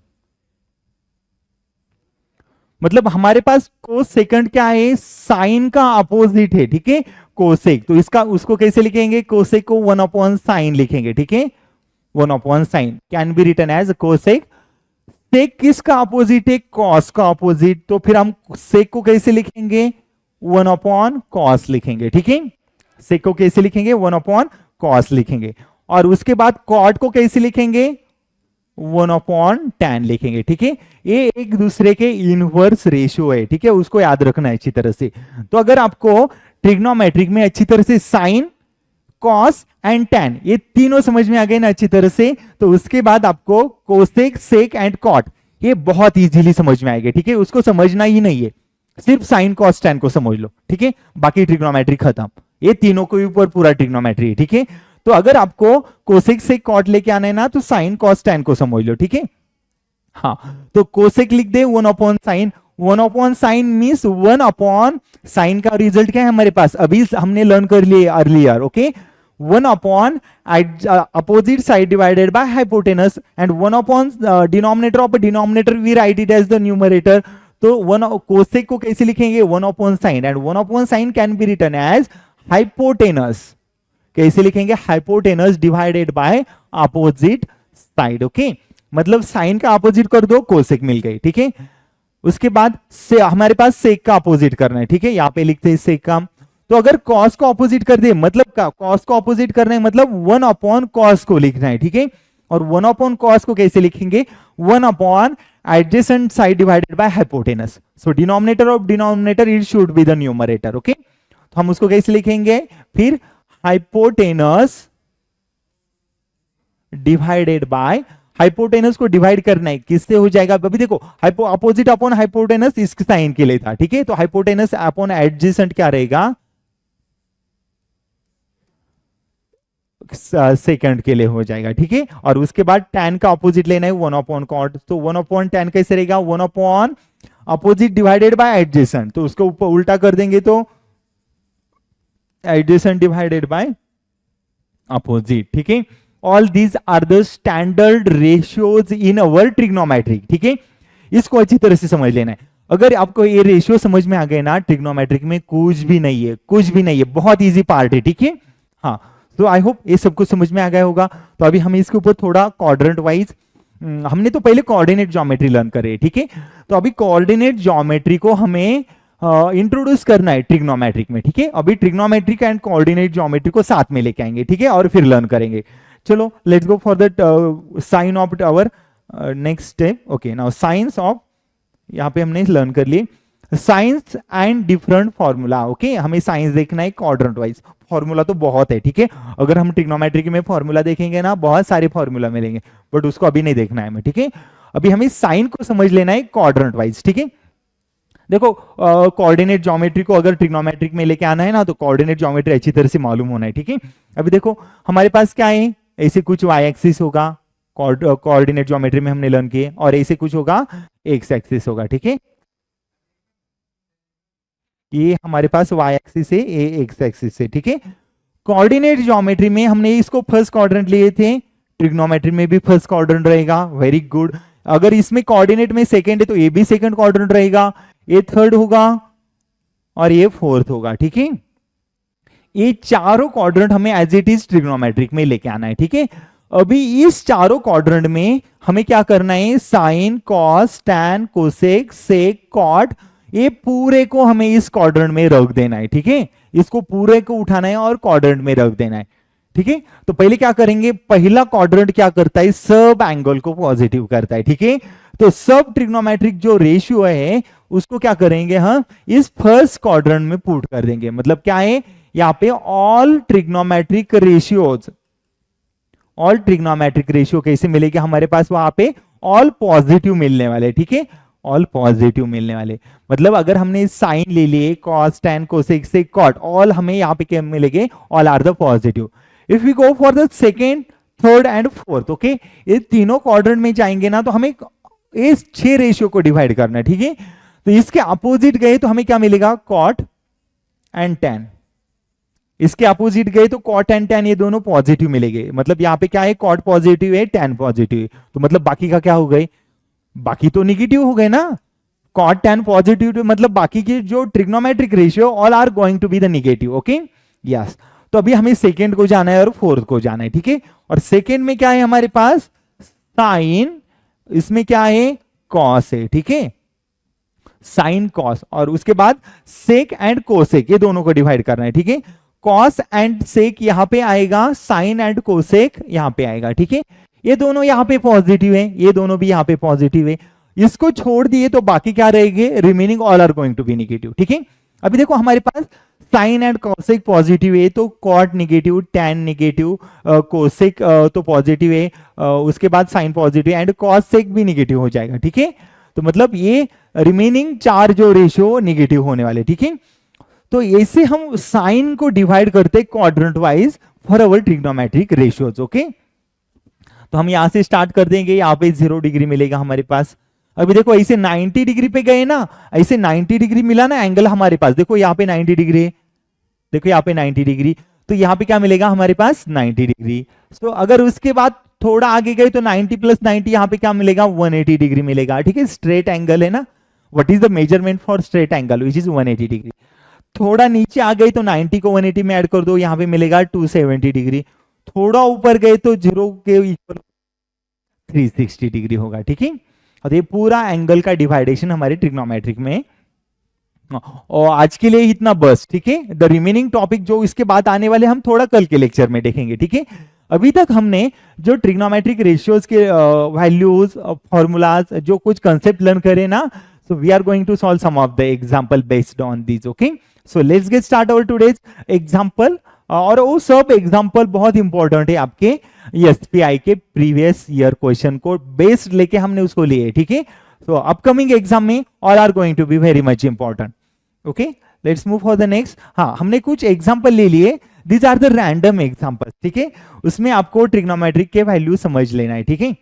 मतलब हमारे पास को सेकंड क्या है, साइन का अपोजिट है, ठीक है। कोसेक, तो इसका उसको कैसे लिखेंगे, कोसेक को 1 अपॉन साइन लिखेंगे, ठीक है। 1 upon sine can be written as cosec. Sec किसका अपोजिट है, कॉस का अपोजिट, तो फिर हम सेक को कैसे लिखेंगे, 1 अपॉन कॉस लिखेंगे, ठीक है। सेक को कैसे लिखेंगे, 1 अपॉन कॉस लिखेंगे। और उसके बाद कॉट को कैसे लिखेंगे, 1 अपॉन टैन लिखेंगे, ठीक है। ये एक दूसरे के इनवर्स रेशियो है, ठीक है, उसको याद रखना है अच्छी तरह से। तो अगर आपको ट्रिग्नोमेट्रिक में अच्छी तरह से साइन, कॉस एंड टैन ये तीनों समझ में आ गए ना अच्छी तरह से, तो उसके बाद आपको कोसेक सेक एंड कॉट ये बहुत इजीली समझ में आएगा, ठीक है। उसको समझना ही नहीं है, सिर्फ साइन कॉस टैन को समझ लो, ठीक है। बाकी ट्रिग्नोमेट्री खत्म, ये तीनों के ऊपर पूरा ट्रिग्नोमेट्री है, ठीक है। तो अगर आपको कोसेक से कॉट लेके आना है ना, तो साइन कॉस टैन को समझ लो, ठीक है। हाँ, तो कोसेक लिख दे 1 upon sine. 1 upon sine means 1 upon sine का रिजल्ट क्या है हमारे पास, अभी हमने लर्न कर लिए earlier, okay. 1 upon opposite side divided by hypotenuse, and 1 upon denominator of denominator we write it as the numerator. तो 1 कोसेक को कैसे लिखेंगे, 1 upon sine, and 1 upon sine can be written as hypotenuse. कैसे लिखेंगे, hypotenuse divided bye opposite side, okay. मतलब sign का opposite कर दो, कोसेक मिल गई, ठीक है। उसके बाद से हमारे पास सेक का अपोजिट करना है, ठीक है। यहां पे लिखते हैं सेक का। तो अगर कॉस को अपोजिट कर दे, मतलब का कॉस को अपोजिट करना है, मतलब 1 अपॉन कॉस को लिखना है, ठीक है। और 1 अपॉन कॉस को कैसे लिखेंगे, 1 upon adjacent side divided by hypotenuse. So denominator of denominator it should be the numerator, okay. तो हम उसको कैसे लिखेंगे, फिर हाइपोटेनस डिवाइडेड बाय, हाइपोटेनस को डिवाइड करना है किससे हो जाएगा, अभी देखो अपोजिट अपॉन हाइपोटेनस इस साइन के लिए था, ठीक है। तो हाइपोटेनस अपॉन एडजेसेंट क्या रहेगा, सेकंड के लिए हो जाएगा, ठीक है। और उसके बाद tan का अपोजिट लेना है 1 अपॉन कॉट, तो 1 अपॉन tan कैसे रहेगा, 1 upon opposite divided by adjacent, तो उसको ऊपर उल्टा कर देंगे तो एडजेसेंट डिवाइडेड बाय अपोजिट, ठीक है। All these are the standard ratios in our trigonometric, ठीक है। इसको अच्छी तरह से समझ लेना है। अगर आपको ये रेशियो समझ में आ गए ना, ट्रिग्नोमेट्रिक में कुछ भी नहीं है, कुछ भी नहीं है, बहुत इजी पार्ट है, ठीक है। हाँ, तो आई होप ये सब कुछ समझ में आ गया होगा। तो अभी हम इसके ऊपर थोड़ा क्वाड्रेंट वाइज, हमने तो पहले कोऑर्डिनेट ज्योमेट्री लर्न करे, ठीक है। तो अभी कोऑर्डिनेट ज्योमेट्री को हमें इंट्रोड्यूस करना है ट्रिग्नोमेट्रिक में, ठीक है। अभी ट्रिग्नोमेट्रिक एंड कोऑर्डिनेट ज्योमेट्री को साथ में लेके आएंगे, ठीक है, और फिर लर्न करेंगे। चलो let's go for the sign of our next step, okay. Now signs of, यहाँ पे हमने लर्न कर लिए signs and different formula, okay. हमें साइंस देखना है क्वाड्रेंट वाइज, फॉर्मूला तो बहुत है, ठीक है। अगर हम ट्रिग्नोमेट्रिक में फॉर्मूला देखेंगे ना, बहुत सारे फॉर्मूला मिलेंगे, बट उसको अभी नहीं देखना है हमें, ठीक है। अभी हमें साइन को समझ लेना है क्वाड्रेंट वाइज, ठीक है। देखो कोऑर्डिनेट ज्योमेट्री को अगर ट्रिग्नोमेट्रिक में लेके आना है ना, तो कोऑर्डिनेट ज्योमेट्री अच्छी तरह से मालूम होना है, ठीक है। अभी देखो हमारे पास क्या है, ऐसे कुछ वाई एक्सिस होगा, कोऑर्डिनेट ज्योमेट्री में हमने लर्न किए, और ऐसे कुछ होगा एक्स एक्सिस होगा, ठीक है। ये हमारे पास वाई एक्सिस है, ये एक्स एक्सिस है, ठीक है। कोऑर्डिनेट ज्योमेट्री में हमने इसको फर्स्ट क्वाड्रेंट लिए थे, ट्रिग्नोमेट्री में भी फर्स्ट क्वाड्रेंट रहेगा, वेरी गुड। अगर इसमें कोऑर्डिनेट में सेकंड है तो ये भी सेकंड क्वाड्रेंट रहेगा, ये थर्ड होगा और ये फोर्थ होगा, ठीक है। ये चारों क्वाड्रेंट हमें एज इट इज ट्रिग्नोमेट्रिक में लेके आना है, ठीक है। अभी इस चारों क्वाड्रेंट में हमें क्या करना है, sign, cos, tan, cosec, sec, cot, ये पूरे को हमें इस क्वाड्रेंट में रख देना है। ठीक है, इसको पूरे को उठाना है और क्वाड्रेंट में रख देना है। ठीक है, तो पहले क्या करेंगे, पहला क्वाड्रेंट क्या करता है, सब एंगल को पॉजिटिव करता है। ठीक है, तो सब ट्रिग्नोमेट्रिक जो रेशियो है उसको क्या करेंगे, हम इस फर्स्ट क्वाड्रेंट में पुट कर देंगे। मतलब क्या है, यहाँ पे all trigonometric ratios, all trigonometric ratio कैसे मिलेगा हमारे पास, वहां पे ऑल पॉजिटिव मिलने वाले। ठीक है, ऑल पॉजिटिव मिलने वाले, मतलब अगर हमने साइन ले लिए, cos, tan, cosec, sec, cot, all हमें यहाँ पे क्या मिलेंगे, all are the positive. If we go for the second, third and fourth, okay, ये तीनों क्वाड्रेंट में जाएंगे ना, तो हमें इस 6 रेशियो को डिवाइड करना है। ठीक है, तो इसके अपोजिट गए तो हमें क्या मिलेगा, कॉट एंड टैन। इसके अपोजिट गए तो कॉट एंड टैन, ये दोनों पॉजिटिव मिलेंगे। मतलब यहाँ पे क्या है, कॉट पॉजिटिव है, टैन पॉजिटिव है, तो मतलब बाकी का क्या हो गए, बाकी तो निगेटिव हो गए ना। कॉट टैन पॉजिटिव, मतलब बाकी के जो trigonometric ratio all are going to be the negative. Okay, yes. तो अभी हमें सेकेंड को जाना है और फोर्थ को जाना है। ठीक है, और सेकेंड में क्या है हमारे पास, साइन, इसमें क्या है, कॉस है। ठीक है, साइन कॉस, और उसके बाद सेक एंड कोसेक, ये दोनों को डिवाइड करना है। ठीक है, कॉस एंड सेक यहां पे आएगा, साइन एंड कोसेक यहां पे आएगा। ठीक है, ये दोनों यहां पे पॉजिटिव है, ये दोनों भी यहां पे पॉजिटिव है। इसको छोड़ दिए तो बाकी क्या रहेंगे, remaining all are going to be negative. ठीक है, अभी देखो हमारे पास साइन एंड कोसेक पॉजिटिव है, तो cot negative, tan negative, cosec तो पॉजिटिव है, उसके बाद sine positive and cos sec भी नेगेटिव हो जाएगा। ठीक है, तो मतलब ये रिमेनिंग 4 जो रेशियो नेगेटिव होने वाले। ठीक है, तो ऐसे हम साइन को डिवाइड करते quadrant wise for our trigonometric ratios. Okay, तो हम यहां से स्टार्ट कर देंगे, यहाँ पे 0 डिग्री मिलेगा हमारे पास। अभी देखो ऐसे 90 डिग्री पे गए ना, ऐसे 90 डिग्री मिला ना एंगल हमारे पास, देखो यहाँ पे 90 डिग्री है, देखो यहाँ पे 90 डिग्री, तो यहाँ पे क्या मिलेगा हमारे पास, 90 डिग्री। तो अगर उसके बाद थोड़ा आगे गए तो 90 प्लस 90 यहाँ पे क्या मिलेगा, 180 डिग्री मिलेगा। ठीक है, स्ट्रेट एंगल है ना, what is the measurement for straight angle, which is 180 degree. थोड़ा नीचे आ गए तो 90 को 180 में ऐड कर दो, यहाँ पे मिलेगा 270 डिग्री। थोड़ा ऊपर गए तो 0 के इक्वल 360 डिग्री होगा। ठीक है, और ये पूरा एंगल का डिवाइडेशन हमारे ट्रिग्नोमेट्रिक में। और आज के लिए इतना बस। ठीक है, द रिमेनिंग टॉपिक जो इसके बाद आने वाले हम थोड़ा कल के लेक्चर में देखेंगे। ठीक है, अभी तक हमने जो ट्रिग्नोमेट्रिक रेशियोज के वैल्यूज, फॉर्मूलाज, जो कुछ कंसेप्ट लर्न करे ना, so we are going to solve some of the example based on these. Okay, so let's get start our today's example. और वो सब एग्जाम्पल बहुत इंपॉर्टेंट है आपके एसपीआई के प्रीवियस ईयर क्वेश्चन को बेस्ड लेके हमने उसको लिए। ठीक है, तो अपकमिंग एग्जाम में all are going to be very much important. Okay, let's move for the next. हाँ, हमने कुछ एग्जाम्पल ले लिए, these are the random example. ठीक है, उसमें आपको ट्रिग्नोमेट्रिक के वैल्यू समझ लेना है। ठीक है,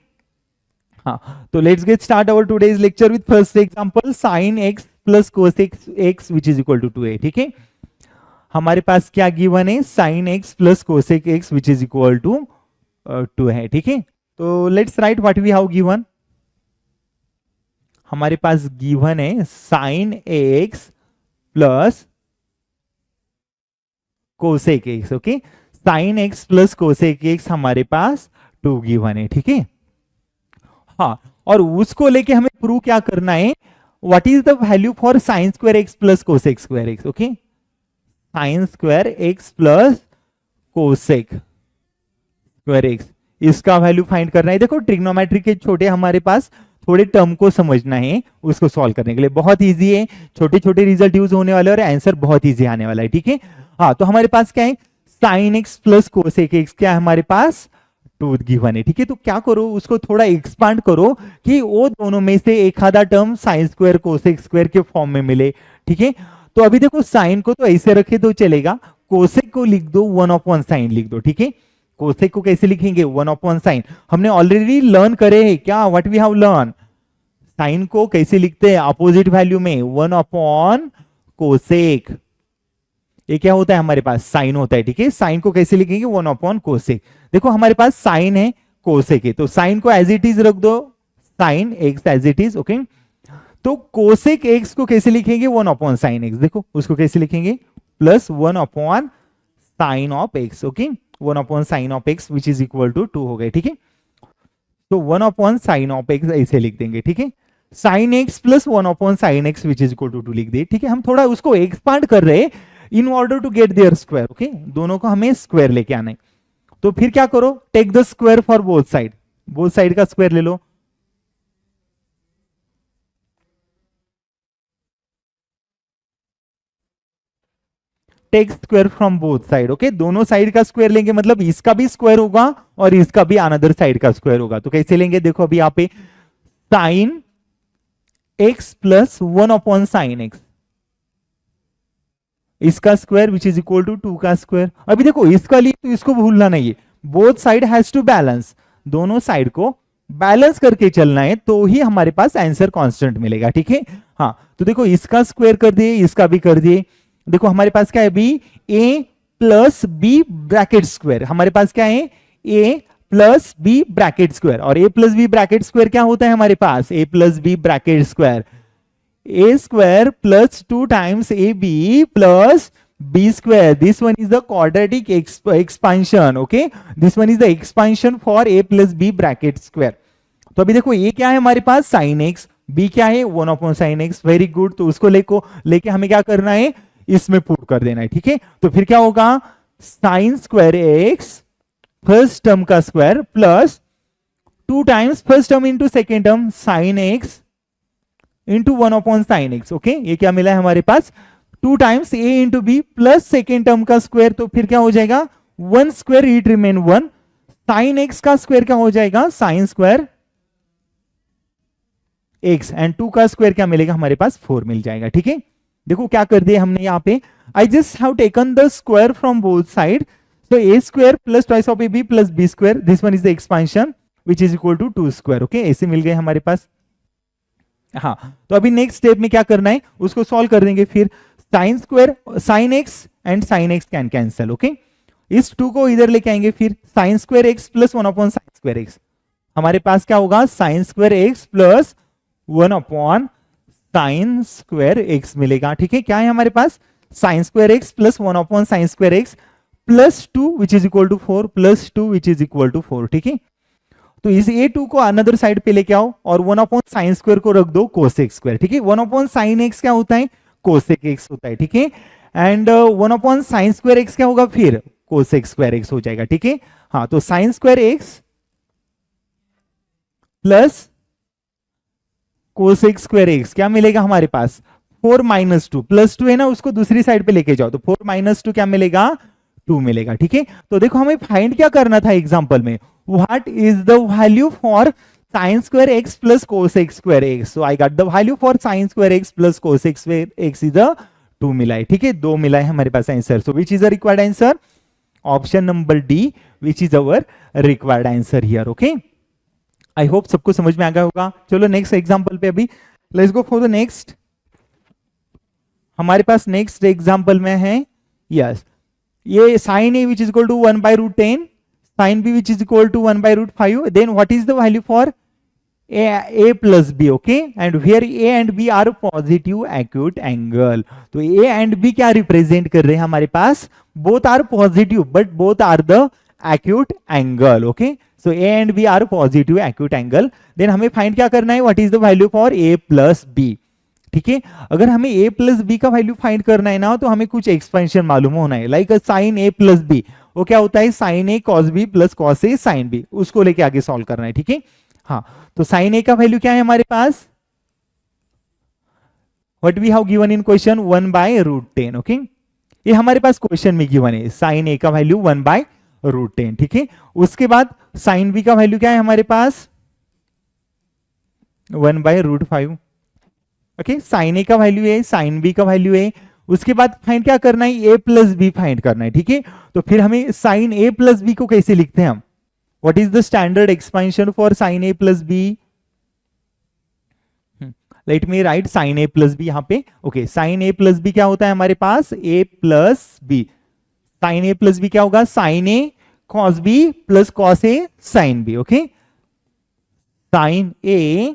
हाँ, तो let's get start our today's lecture with first example, sin x plus cos x which is equal to 2a। ठीक है, हमारे पास क्या गिवन है, sin x plus cos x which is equal to 2 है। ठीक है, तो let's write what we have given. हमारे पास गिवन है sin x plus cos x। ओके, sin x plus cos x हमारे पास 2 गिवन है। ठीक है, हाँ, और उसको लेके हमें प्रूव क्या करना है, what is the value for sign square x plus cosec square X. Okay, sign square x plus cosec square x, इसका वैल्यू फाइंड करना है। देखो ट्रिग्नोमेट्री के छोटे हमारे पास थोड़े टर्म को समझना है, उसको सॉल्व करने के लिए बहुत इजी है, छोटे छोटे रिजल्ट यूज होने वाले और आंसर बहुत इजी आने वाला है। ठीक है, हाँ, तो हमारे पास क्या है, sine x plus cosec x क्या है हमारे पास, 2 गिवन है। ठीक है, तो क्या करो, उसको थोड़ा एक्सपांड करो कि वो दोनों में से एक आधा term sine square cosec square के फॉर्म में मिले। ठीक है, तो अभी देखो साइन को तो ऐसे रखे तो चलेगा, कोसेक को लिख दो 1/, साइन लिख दो। ठीक है, कोसेक को कैसे लिखेंगे, 1/, साइन। हमने ऑलरेडी लर्न करे हैं क्या, what we have learn, sine को कैसे लिखते हैं अपोजिट वैल्यू में, 1/, कोसेक। ये क्या होता है हमारे पास, साइन होता है। ठीक है, साइन को कैसे लिखेंगे, 1/, कोसेक। देखो हमारे पास साइन है, कोसेक है, तो साइन को एज इट इज रख दो, sine x as it is. Okay, तो कोसेक एक्स को कैसे लिखेंगे, 1/, साइन एक्स। देखो उसको कैसे लिखेंगे, plus 1/, sine of x. Okay, 1 upon sine of x which is equal to 2 हो गए, ठीक है। तो 1 अपॉन साइन ऑफ एक्स ऐसे लिख देंगे, ठीक है। Sine x plus 1 upon sine x which is equal to 2 लिख दिए, ठीक है। हम थोड़ा उसको एक्सपांड कर रहे हैं in order to get their square, okay. दोनों को हमें स्क्वायर लेके आना है। तो फिर क्या करो, take the square for both side का स्क्वायर ले लो। Take square from both side, okay. दोनों साइड का स्क्वायर लेंगे, मतलब इसका भी स्क्वायर होगा और इसका भी अनदर साइड का स्क्वायर होगा। तो कैसे लेंगे, देखो अभी यहाँ पे sine x plus 1 upon sine x, इसका square which is equal to 2 का स्क्वायर। अभी देखो इसका लिए तो इसको भूलना नहीं है, both side has to balance, दोनों साइड को बैलेंस करके चलना है तो ही हमारे पास आंसर कांस्टेंट मिलेगा, ठीक है। हाँ, तो देखो इसका स्क्वायर कर दिए, इसका भी कर दिए। देखो हमारे पास क्या है अभी, a plus b bracket square, हमारे पास क्या है a plus b bracket square, और a plus b bracket square क्या होता है हमारे पास, a plus b bracket square a square plus 2 times ab plus b square. This one is the quadratic expansion, okay. This one is the expansion for a plus b bracket square. तो अभी देखो a क्या है हमारे पास sin x, b क्या है 1 upon sin x, very good. तो उसको लेके हमें क्या करना है, इसमें पुट कर देना है, ठीक है। तो फिर क्या होगा, sine square x first term का square plus 2 times first term into second term sine x into 1 upon sine x, okay. ये क्या मिला है हमारे पास, 2 times a into b plus second term का स्क्वायर, तो फिर क्या हो जाएगा 1 square it remain 1, sine x का स्क्वायर क्या हो जाएगा साइन स्क्वायर एक्स, एंड 2 का स्क्वायर क्या मिलेगा हमारे पास 4 मिल जाएगा, ठीक है। देखो क्या कर दिया हमने यहाँ पे, I just have taken the square from both side, so a square plus twice of ab plus b square, this one is the expansion which is equal to 2 square, okay। ऐसे मिल गए हमारे पास। हाँ, तो अभी नेक्स्ट स्टेप में क्या करना है, उसको सॉल्व कर देंगे। फिर sine square sine x and sine x can cancel, okay. इस 2 को इधर लेके आएंगे, फिर sine square x plus 1 upon sine square x, हमारे पास क्या होगा sine square x plus 1 upon sine square x मिलेगा, ठीक है। क्या है हमारे पास sine square x plus 1 upon sine square x plus 2 which is equal to 4 plus 2 which is equal to 4, ठीक है। तो इस a2 को अनदर साइड पे लेके आओ और 1 अपॉन साइन स्क्वायर को रख दो कोसेक स्क्वायर, ठीक है। 1 अपॉन साइन एक्स क्या होता है कोसेक एक्स होता है, ठीक है। And 1 upon sine square x क्या होगा फिर कोसेक स्क्वायर एक्स हो जाएगा, ठीक है। हाँ, तो sine square x plus cosec square x क्या मिलेगा हमारे पास 4 माइनस 2 प्लस 2 है ना, उसको दूसरी साइड पे लेके जाओ, तो 4 माइनस 2 क्या मिलेगा 2 मिलेगा, ठीक है। तो देखो हमें फाइंड क्या करना था एग्जांपल में, what is the value for sin square x plus cosec square x, so I got the value for sin square x plus cosec square x is a 2 मिला है, ठीक है। 2 मिला है हमारे पास answer, so which is the required answer, option number D which is our required answer here, okay। I hope सबको समझ में आ गया होगा। चलो नेक्स्ट एग्जांपल पे अभी let's go for the next. हमारे पास नेक्स्ट एग्जांपल में है यस ये sine A which is equal to 1 by root 10, sine B which is equal to 1 by root 5, then what is the value for a plus b, okay, and here a and b are positive acute angle। तो a and b क्या represent कर रहे हैं हमारे पास, both are positive but both are the acute angle, okay, so a and b are positive acute angle। then हमें find क्या करना है, what is the value for a plus b, ठीक है। अगर हमें a प्लस बी का value find करना है ना, तो हमें कुछ एक्सपेंशन मालूम होना है, like sine a plus B, वो क्या होता है sine a cos b plus cos a sine b, उसको लेके आगे सॉल्व करना है, ठीक है। हाँ, तो साइन a का वैल्यू क्या है हमारे पास, what we have given in question 1 by root 10, okay. ये हमारे पास क्वेश्चन में गिवन है, साइन a का वैल्यू 1 बाय रूट 10, ठीक है। उसके बाद साइन b का वैल्यू क्या है हमारे पास 1 by root 5, okay. Sine a का वैल्यू है, साइन b का वैल्यू है। उसके बाद फाइंड क्या करना है, a प्लस बी फाइंड करना है, ठीक है। तो फिर हमें साइन a प्लस बी को कैसे लिखते हैं हम, what is the standard expansion for sine a plus B, let me write sine a plus B यहाँ पे, ओके। साइन a प्लस बी क्या होता है हमारे पास a plus B, sine a plus B क्या होगा sine a cos b plus cos a sine b, okay. Sine a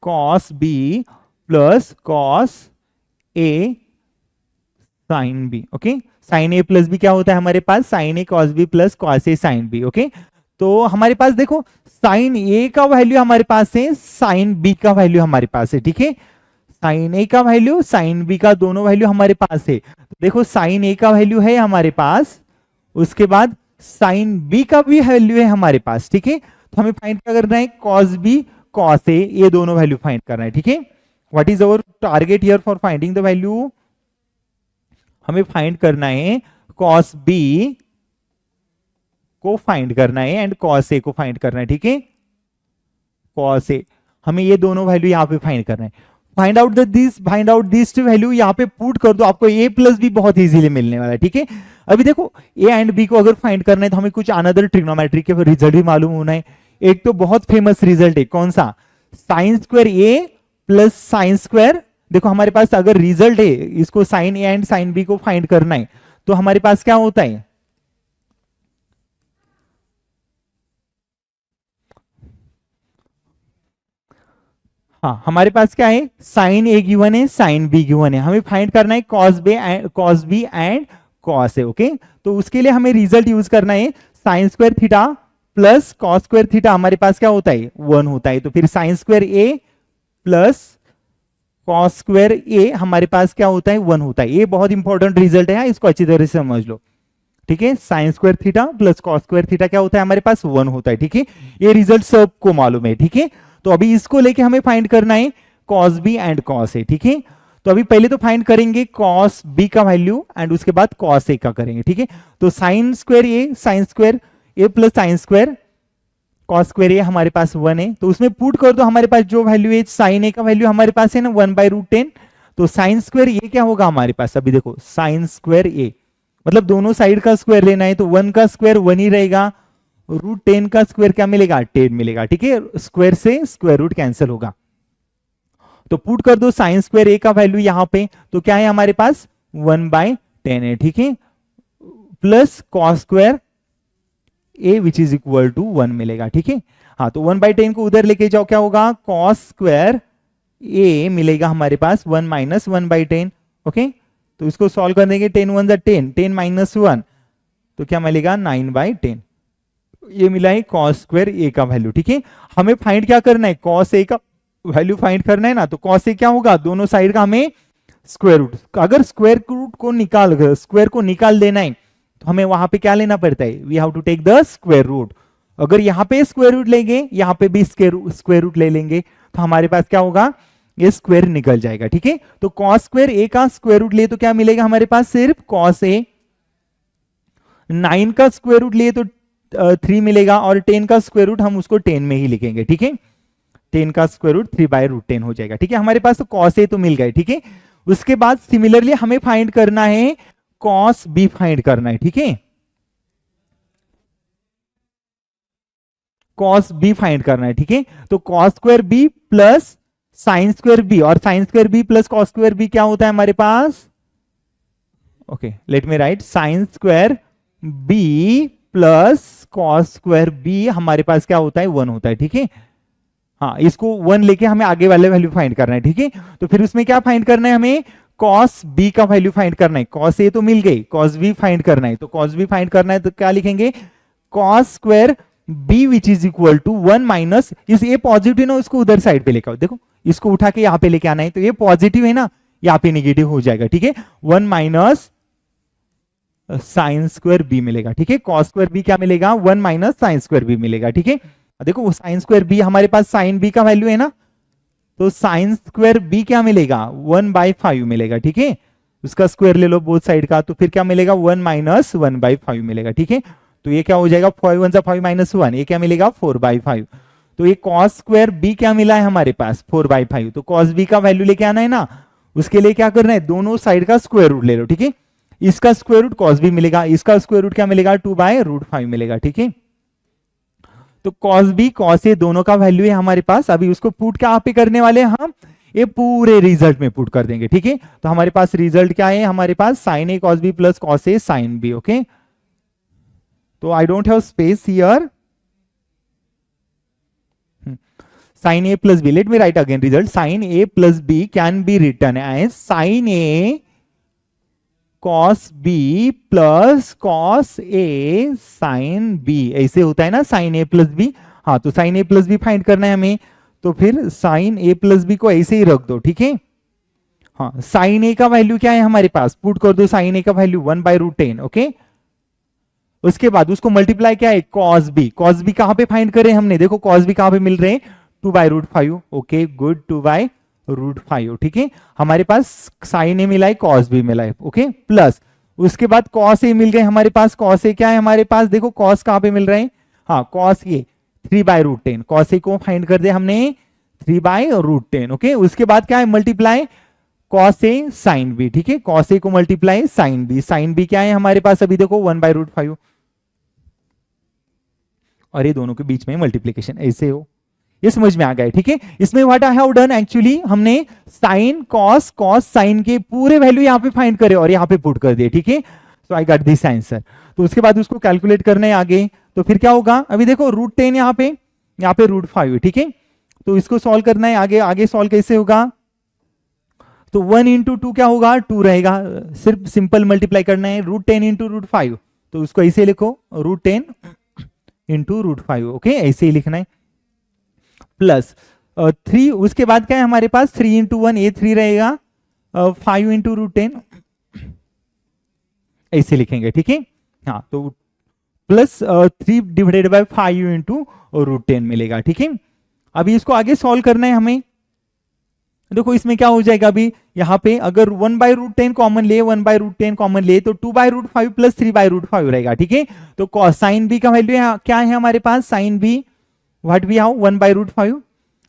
cos b plus cos a sine b, okay. Sine A plus B क्या होता है हमारे पास, sign A cos B plus cos A sine B. Okay, तो हमारे पास देखो sign ए का value हमारे पास है, साइन बी का वैल्यू हमारे पास है। ठीक है, साइन ए का वैल्यू, साइन बी का दोनों वैल्यू हमारे पास है। देखो साइन ए का वैल्यू है हमारे पास, उसके बाद साइन बी का भी वैल्यू है हमारे पास। ठीक है, तो हमें फाइंड क्या करना है, कॉस बी कॉस ए, ये दोनों वैल्यू फाइंड करना है। ठीक है, what is our target here for finding the value, हमें फाइंड करना है कॉस बी को फाइंड करना है एंड कॉस ए को फाइंड करना है। ठीक है, कॉस ए, हमें ये दोनों वैल्यू यहां पे फाइंड करना है। Find out this two value, यहां पे पुट कर दो, आपको ए प्लस बी बहुत इजीली मिलने वाला है। ठीक है, अभी देखो ए एंड बी को अगर फाइंड करना है तो हमें कुछ अनदर ट्रिग्नोमेट्री के रिजल्ट भी मालूम होना है। एक तो बहुत फेमस रिजल्ट है, कौन सा, sine square A plus sine square. देखो हमारे पास अगर रिजल्ट है, इसको sine A and sine B को फाइंड करना है, तो हमारे पास क्या होता है, हाँ हमारे पास क्या है, साइन ए गिवन है, साइन बी गिवन है, हमें फाइंड करना है cos B and cos A. Okay, तो उसके लिए हमें रिजल्ट यूज करना है, sine square theta plus cos square theta हमारे पास क्या होता है, 1 होता है। तो फिर sine square A plus cos square A हमारे पास क्या होता है, 1 होता है। ये बहुत इंपॉर्टेंट रिजल्ट है, इसको अच्छी तरह से समझ लो। ठीक है, sine square theta plus cos square theta क्या होता है हमारे पास, 1 होता है। ठीक है, ये रिजल्ट सबको मालूम है। ठीक है, तो अभी इसको लेके हमें फाइंड करना है cos B and cos A. ठीक है, तो अभी पहले तो फाइंड करेंगे कॉस बी का वैल्यू एंड उसके बाद कॉस ए का करेंगे। ठीक है, तो sine square A plus sine square cos square A हमारे पास 1 है, तो उसमें पुट कर दो, हमारे पास जो वैल्यू है साइन ए का वैल्यू हमारे पास है ना 1/√10, तो साइन स्क्वायर ए क्या होगा हमारे पास, अभी देखो साइन स्क्वायर ए मतलब दोनों साइड का स्क्वायर लेना है, तो 1 का स्क्वायर 1 ही रहेगा, √10 का स्क्वायर क्या मिलेगा, 10 मिलेगा। ठीक है, स्क्वायर से स्क्वायर रूट कैंसिल होगा, तो पुट कर दो साइन स्क्वायर ए का वैल्यू यहां पे, तो क्या है हमारे पास 1/10 है। ठीक है, plus cos square A which is equal to 1 मिलेगा। ठीक है, हाँ तो 1/10 को उधर लेके जाओ, क्या होगा, कॉस स्क्वायर ए मिलेगा हमारे पास 1 माइनस 1/10। ओके, तो इसको सॉल्व कर देंगे, 10 1 10, 10 माइनस 1 तो क्या मिलेगा 9/10, ये मिला है कॉस स्क्वायर ए का वैल्यू। ठीक है, हमें फाइंड क्या करना है, कॉस ए का वैल्यू फाइंड करना है ना, तो कॉस ए क्या होगा, दोनों साइड का हमें स्क्वायर रूट, अगर स्क्वायर को निकाल देना है तो हमें वहां पे क्या लेना पड़ता है, we have to take the square root. अगर यहाँ पे स्क्वायर रूट लेंगे, यहाँ पे भी स्क्वायर रूट ले लेंगे, तो हमारे पास क्या होगा, ये स्क्वायर निकल जाएगा। ठीक है, तो कॉस स्क्वायर ए का स्क्वायर रूट ले तो क्या मिलेगा हमारे पास, सिर्फ कॉस ए। 9 का स्क्वायर रूट लिए तो 3 मिलेगा, और 10 का स्क्वायर रूट हम उसको 10 में ही लिखेंगे। ठीक है, 10 का स्क्वायर रूट 3/√10 हो जाएगा। ठीक है, हमारे पास तो कॉस ए तो मिल गए। ठीक है, उसके बाद सिमिलरली हमें फाइंड करना है कॉस बी फाइंड करना है। ठीक है, कॉस बी फाइंड करना है। ठीक है, तो cos square B plus sine square B, और sine square B plus cos square B क्या होता है हमारे पास, okay let me write, sine square B plus cos square B हमारे पास क्या होता है, 1 होता है। ठीक है, हाँ इसको 1 लेके हमें आगे वाले वैल्यू फाइंड करना है। ठीक है, तो फिर उसमें क्या फाइंड करना है, हमें कॉस बी का वैल्यू फाइंड करना है। कॉस ए तो मिल गई, कॉस बी फाइंड करना है, तो कॉस बी फाइंड करना है तो क्या लिखेंगे, cos square B which is equal to 1 minus, इस ए पॉजिटिव ना, उसको उधर साइड पे लेकर, देखो इसको उठा के यहां पे लेके आना है, तो ये पॉजिटिव है ना, यहाँ पे नेगेटिव हो जाएगा। ठीक है, 1 माइनस साइन स्क्वायर बी मिलेगा। ठीक है, कॉस स्क्वायर बी क्या मिलेगा, 1 माइनस साइन स्क्वायर बी मिलेगा। ठीक है, देखो वो साइन स्क्वायर बी हमारे पास साइन बी का वैल्यू है ना, तो साइन स्क्वायर बी क्या मिलेगा, 1/5 मिलेगा। ठीक है, उसका स्क्वायर ले लो बोथ साइड का, तो फिर क्या मिलेगा, 1 माइनस 1/5 मिलेगा। ठीक है, तो ये क्या हो जाएगा, 5 1 5 माइनस 1, ये क्या मिलेगा 4/5। तो ये कॉस स्क्वायर बी क्या मिला है हमारे पास 4/5, तो कॉस बी का वैल्यू लेके आना है ना, उसके लिए क्या करना है, दोनों साइड का स्क्वायर रूट ले लो। ठीक है, इसका स्क्वायर रूट कॉस बी मिलेगा, इसका स्क्वायर रूट क्या मिलेगा 2/√5 मिलेगा। ठीक है, तो कॉस बी कॉस ए दोनों का वैल्यू है हमारे पास, अभी उसको पुट क्या पे करने वाले हैं हम, ये पूरे रिजल्ट में पुट कर देंगे। ठीक है, तो हमारे पास रिजल्ट क्या है, हमारे पास sign A cos B plus cos A sine B. Okay, तो I don't have space here, sin a plus b, let me write again result, sin a plus b can be written as sin a cos B plus cos A sine B, ऐसे होता है ना sign A plus B. हाँ, तो sine A plus B find करना है हमें, तो फिर साइन ए प्लस बी को ऐसे ही रख दो, ठीक है। हाँ, साइन ए का वैल्यू क्या है हमारे पास, पुट कर दो साइन ए का वैल्यू 1/√10, ओके। उसके बाद उसको मल्टीप्लाई क्या है, कॉस बी। कॉस बी कहां पे फाइंड करें हमने, देखो कॉस बी कहां पे मिल रहे हैं, 2/√5, ओके गुड, 2/√5, ठीक है। हमारे पास साइन ए मिला है, कॉस बी मिला है, ओके। प्लस उसके बाद कॉस ए मिल गए हमारे पास। कॉस ए क्या है हमारे पास, देखो कॉस कहां पे मिल रहे हैं, हाँ कॉस ए 3/√10, कॉस ए को फाइंड कर दिया हमने 3/√10, ओके। उसके बाद क्या है, multiply cos A sine B, ठीक है। कॉस ए को multiply sine B, sine B क्या है हमारे पास अभी देखो 1/√5, और ये दोनों के बीच में मल्टीप्लीकेशन ऐसे हो, ये समझ में आ गया, ठीक है। इसमें what I have done, actually हमने साइन कॉस कॉस साइन के पूरे वैल्यू यहाँ पे फाइंड करे और यहाँ पे पुट कर दिए, ठीक है। सो आई गॉट दिस आंसर। तो उसके बाद उसको कैलकुलेट करना है आगे, तो फिर क्या होगा, अभी देखो √10 यहाँ पे √5, ठीक है। तो इसको सॉल्व करना है आगे, आगे सॉल्व कैसे होगा, तो 1 × 2 क्या होगा, 2 रहेगा, सिर्फ सिंपल मल्टीप्लाई करना है, √10 × √5, तो उसको ऐसे लिखो √10 × √5, ओके, ऐसे ही लिखना है। प्लस 3, उसके बाद क्या है हमारे पास 3 × 1, ये 3 रहेगा, 5 × √10, ऐसे लिखेंगे, ठीक है। हाँ, तो प्लस 3/5 × √10 मिलेगा, ठीक है। अभी इसको आगे सॉल्व करना है हमें, देखो इसमें क्या हो जाएगा, अभी यहाँ पे अगर 1/√10 कॉमन ले, 1/√10 कॉमन ले तो 2/√5 प्लस 3/√5 रहेगा, ठीक है। तो साइन बी का वैल्यू क्या है हमारे पास, sine B what we have 1/√5,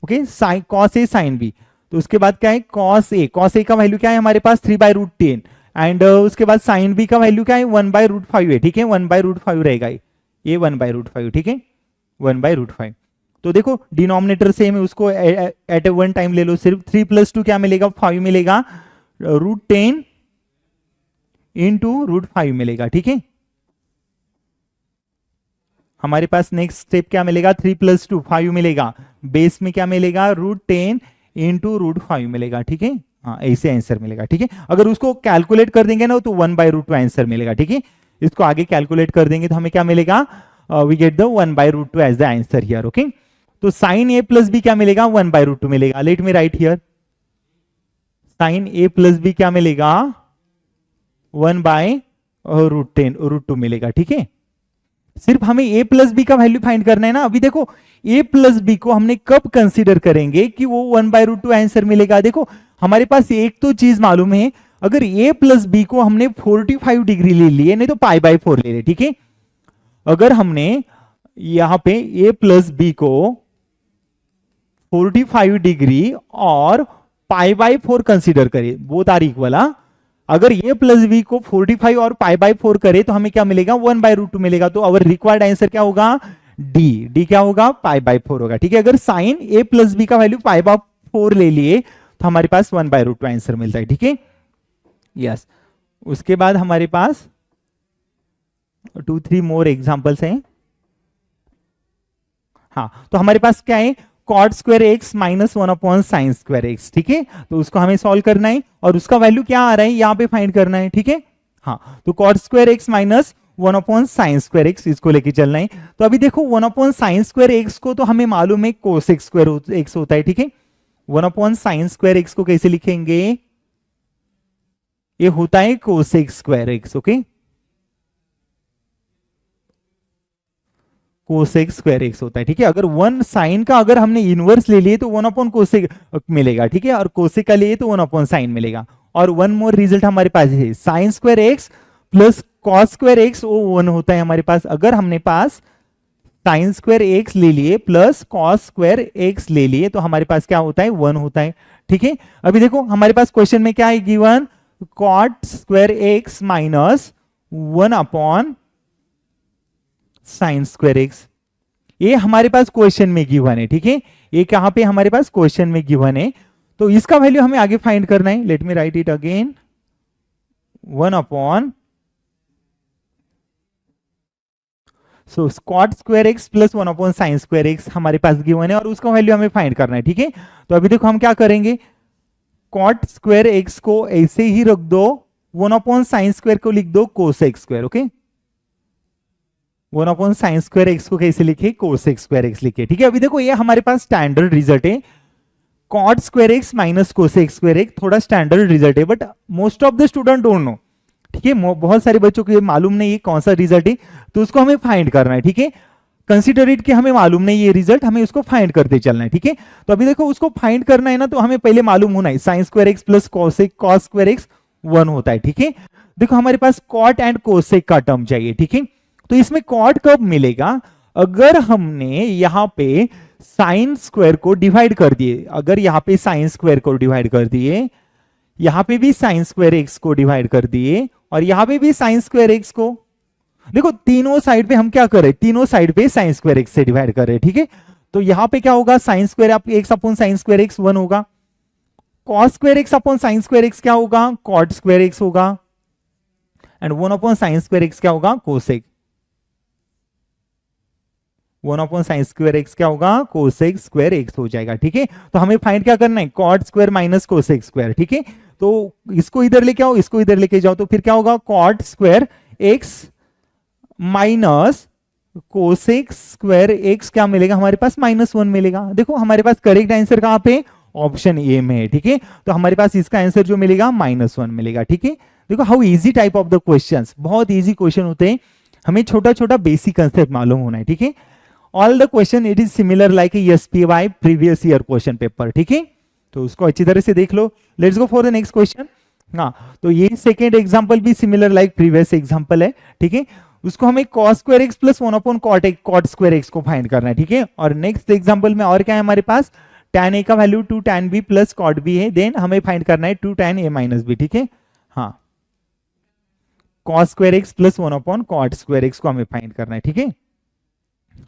okay, sine cos A sine B. तो उसके बाद क्या है, कॉस ए का वैल्यू क्या है हमारे पास 3/√10, एंड उसके बाद साइन बी का वैल्यू क्या है 1/√5 है, ठीक है, 1/√5 रहेगा ये 1/√5, ठीक है, 1/√5। तो देखो डिनोमिनेटर सेम है, उसको एट ए वन टाइम ले लो, सिर्फ 3 + 2 क्या मिलेगा, 5 मिलेगा, √10 × √5 मिलेगा, ठीक है। हमारे पास नेक्स्ट स्टेप क्या मिलेगा, 3 + 2 5 मिलेगा, बेस में क्या मिलेगा, √10 × √5 मिलेगा, ठीक है। हाँ, ऐसे आंसर मिलेगा, ठीक है। अगर उसको कैलकुलेट कर देंगे ना तो 1/√2 आंसर मिलेगा, ठीक है। इसको आगे कैलकुलेट कर देंगे तो हमें क्या मिलेगा, we get the 1/√2 as the answer here, okay. तो साइन ए प्लस बी क्या मिलेगा, 1/√2 मिलेगा। Let me write here, sine A plus B क्या मिलेगा, 1/√2 मिलेगा, ठीक है। सिर्फ हमें a प्लस बी का वैल्यू फाइंड करना है ना। अभी देखो a प्लस बी को हमने कब कंसीडर करेंगे कि वो 1/√2 आंसर मिलेगा, देखो हमारे पास एक तो चीज मालूम है, अगर a प्लस बी को हमने 45 डिग्री ले लिए, नहीं तो π/4 ले रहे, ठीक है। अगर हमने यहां पे a प्लस बी को 45 डिग्री और π/4 कंसीडर करें, बोथ आर इक्वल, अगर a प्लस बी को 45 और π/4 करे तो हमें क्या मिलेगा, 1/√2 मिलेगा। तो अवर रिक्वायर्ड आंसर क्या होगा, डी क्या होगा, π/4 होगा, ठीक है। अगर साइन a प्लस बी का वैल्यू π/4 ले लिए तो हमारे पास 1/√2 आंसर मिलता है, ठीक है। यस, उसके बाद हमारे पास 2-3 मोर एग्जांपल्स हैं। हाँ, तो हमारे पास क्या है, cot² x - 1/sin² x, ठीक है। तो उसको हमें सॉल्व करना है और उसका वैल्यू क्या आ रहा है यहाँ पे फाइंड करना है, ठीक है। हाँ, तो cot² x - 1/sin² x, इसको लेके चलना है। तो अभी देखो 1/sin² x को तो हमें मालूम है cosec² x होता है, ठीक है। 1/sin² x को कैसे लिखेंगे, ये होता है cosec² x, okay, cosec² x होता है, ठीक है। अगर 1 साइन का अगर हमने इनवर्स ले लिए तो 1/cosec मिलेगा, ठीक है, और cosec का लिए तो 1/sin मिलेगा। और वन मोर रिजल्ट हमारे पास है, sin² x plus cos² x वो 1 होता है हमारे पास। अगर हमने पास sin² x ले लिए प्लस cos² x ले लिए तो हमारे पास क्या होता है, 1 होता है, ठीक है। अभी देखो हमारे पास क्वेश्चन में क्या है given, cot² x - 1/sin² x, ये हमारे पास क्वेश्चन में गिवन है, ठीक है। ये कहां पे हमारे पास क्वेश्चन में गिवन है, तो इसका वैल्यू हमें आगे फाइंड करना है। Late me right it again, 1/, so cot² x plus 1/sin² x हमारे पास गिवन है और उसका वैल्यू हमें फाइंड करना है, ठीक है। तो अभी देखो हम क्या करेंगे, cot² x को ऐसे ही रख दो 1 अपॉन साइन स्क्वायर को लिख दो cosec square, okay. 1 upon sine square x को कैसे लिखे, कोसेक स्क्वायर एक्स लिखे, ठीक है। अभी देखो ये हमारे पास स्टैंडर्ड रिजल्ट है, cot square x minus cosec square x, थोड़ा स्टैंडर्ड रिजल्ट है, but most of the student don't know, ठीक है। बहुत सारे बच्चों को ये मालूम नहीं है कौन सा रिजल्ट है, तो उसको हमें फाइंड करना है, ठीक है। कंसीडर इट कि हमें मालूम नहीं ये रिजल्ट, हमें उसको फाइंड करते चलना है, ठीक है। तो अभी देखो उसको फाइंड करना है ना, तो हमें पहले मालूम होना है sine square x plus cosec cos square x 1 होता है, ठीक है। देखो हमारे पास कॉट एंड कोसेक का टर्म चाहिए, ठीक है। तो इसमें कॉट कब मिलेगा, अगर हमने यहां पे साइन स्क्वायर को डिवाइड कर दिए, अगर यहां पे साइन स्क्वायर को डिवाइड कर दिए, यहां पे भी साइन स्क्वायर एक्स को डिवाइड कर दिए, और यहां पे भी साइन स्क्वायर एक्स को, देखो तीनों साइड पे हम क्या कर रहे हैं, तीनों साइड पे साइन स्क्वायर एक्स से डिवाइड कर रहे हैं, ठीक है। तो यहां पे क्या होगा, sine square x upon sine square x 1 होगा, cos square x upon sine square x क्या होगा, कॉट स्क्वायर एक्स होगा, and 1 upon sine square x क्या होगा, cosec. 1 upon sine square x क्या होगा, कोसेक स्क्वायर एक्स हो जाएगा, ठीक है। तो हमें फाइंड क्या करना है, cot square minus cosec square, ठीक है। तो इसको इधर लेके आओ, इसको इधर लेके जाओ, तो फिर क्या होगा, cot square x minus cosec square x क्या मिलेगा हमारे पास, -1 मिलेगा। देखो हमारे पास करेक्ट आंसर कहां पे, ऑप्शन ए में है, ठीक है। तो हमारे पास इसका आंसर जो मिलेगा -1 मिलेगा, ठीक है। देखो how easy type of the questions, बहुत इजी क्वेश्चन होते हैं, हमें छोटा छोटा बेसिक कंसेप्ट मालूम होना है, ठीक है। All the question it is similar like SPY previous year question paper, ठीक है। तो उसको अच्छी तरह से देख लो। Let's go for the next question. हाँ, तो ये सेकेंड एग्जांपल भी सिमिलर लाइक प्रीवियस एग्जांपल है, ठीक है। उसको हमें cos square x plus 1 upon cot square x को फाइंड करना है, ठीक है। और नेक्स्ट एग्जांपल में और क्या है हमारे पास, tan a का value 2 tan b plus cot b है, देन हमें फाइंड करना है 2 tan a माइनस b, ठीक है। हाँ, cos square x plus 1 upon cot square x को हमें फाइंड करना है, ठीक है।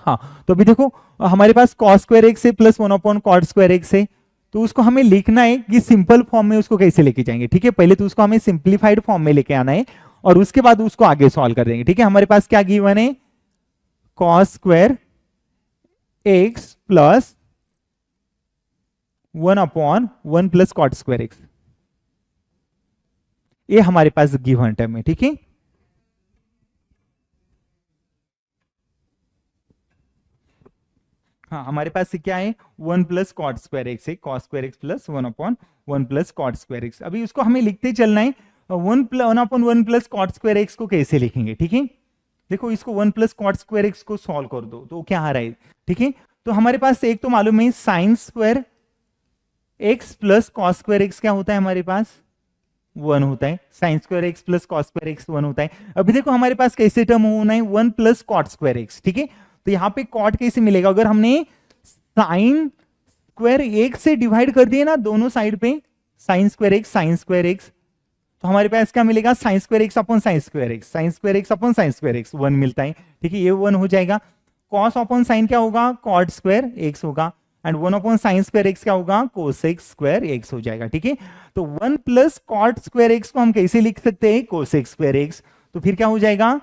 हाँ, तो अभी देखो हमारे पास कॉस स्क्वायर एक्स है plus 1 upon cot square x है, तो उसको हमें लिखना है कि सिंपल फॉर्म में उसको कैसे लेके जाएंगे, ठीक है। पहले तो उसको हमें सिंप्लीफाइड फॉर्म में लेके आना है, और उसके बाद उसको आगे सॉल्व कर देंगे, ठीक है। हमारे पास क्या गिवन है, cos square x plus 1 upon 1 plus cot square x, ये हमारे पास गिवन टर्म है, ठीक है। हाँ, हमारे पास क्या है, 1 प्लस कॉट स्क्वायर एक्स है, cos square x plus 1 upon 1 plus cot square x. अभी उसको हमें लिखते चलना है, 1 upon 1 plus cot square x को कैसे लिखेंगे, ठीक है। देखो इसको 1 प्लस कॉट स्क्वायर एक्स को सॉल्व कर दो, तो क्या आ रहा है, ठीक है। तो हमारे पास एक तो मालूम है sine square x plus cos square x क्या होता है, हमारे पास 1 होता है, sine square x plus cos square x 1 होता है। अभी देखो हमारे पास कैसे टर्म होना है, 1 प्लस कॉट स्क्वायर एक्स, ठीक है। तो यहां पे कॉट कैसे मिलेगा, अगर हमने साइन स्क्वायर एक्स से डिवाइड कर दिए ना दोनों साइड पे, साइन स्क्वायर एक्स, तो हमारे पास क्या मिलेगा, sign square x upon sine square x, sign square x upon sine square x 1 मिलता है, ठीक है। ये 1 हो जाएगा। कॉस अपॉन साइन क्या होगा, कॉट स्क्वायर एक्स होगा, and 1 upon sine square x क्या होगा, कोसेक स्क्वायर एक्स हो जाएगा, ठीक है। तो 1 प्लस कॉट स्क्वायर एक्स को हम कैसे लिख सकते हैं, कोसेक स्क्वायर एक्स, तो फिर क्या हो जाएगा,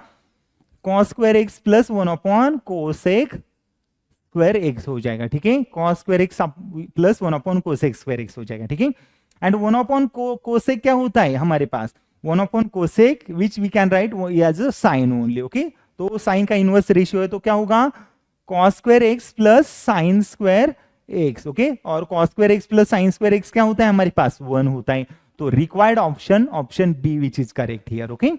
cos square x plus 1 upon cosec square x हो जाएगा, ठीक है। Cos square x plus 1 upon cosec square x हो जाएगा, ठीक है। एंड 1 अपॉन कोसेक क्या होता है हमारे पास, 1 upon cosec which we can write as a sine only, okay. तो साइन का इनवर्स रेशियो है, तो क्या होगा, cos square x plus sine square X, okay. और cos square x plus sine square x क्या होता है हमारे पास, 1 होता है। तो required option B which is correct here, okay.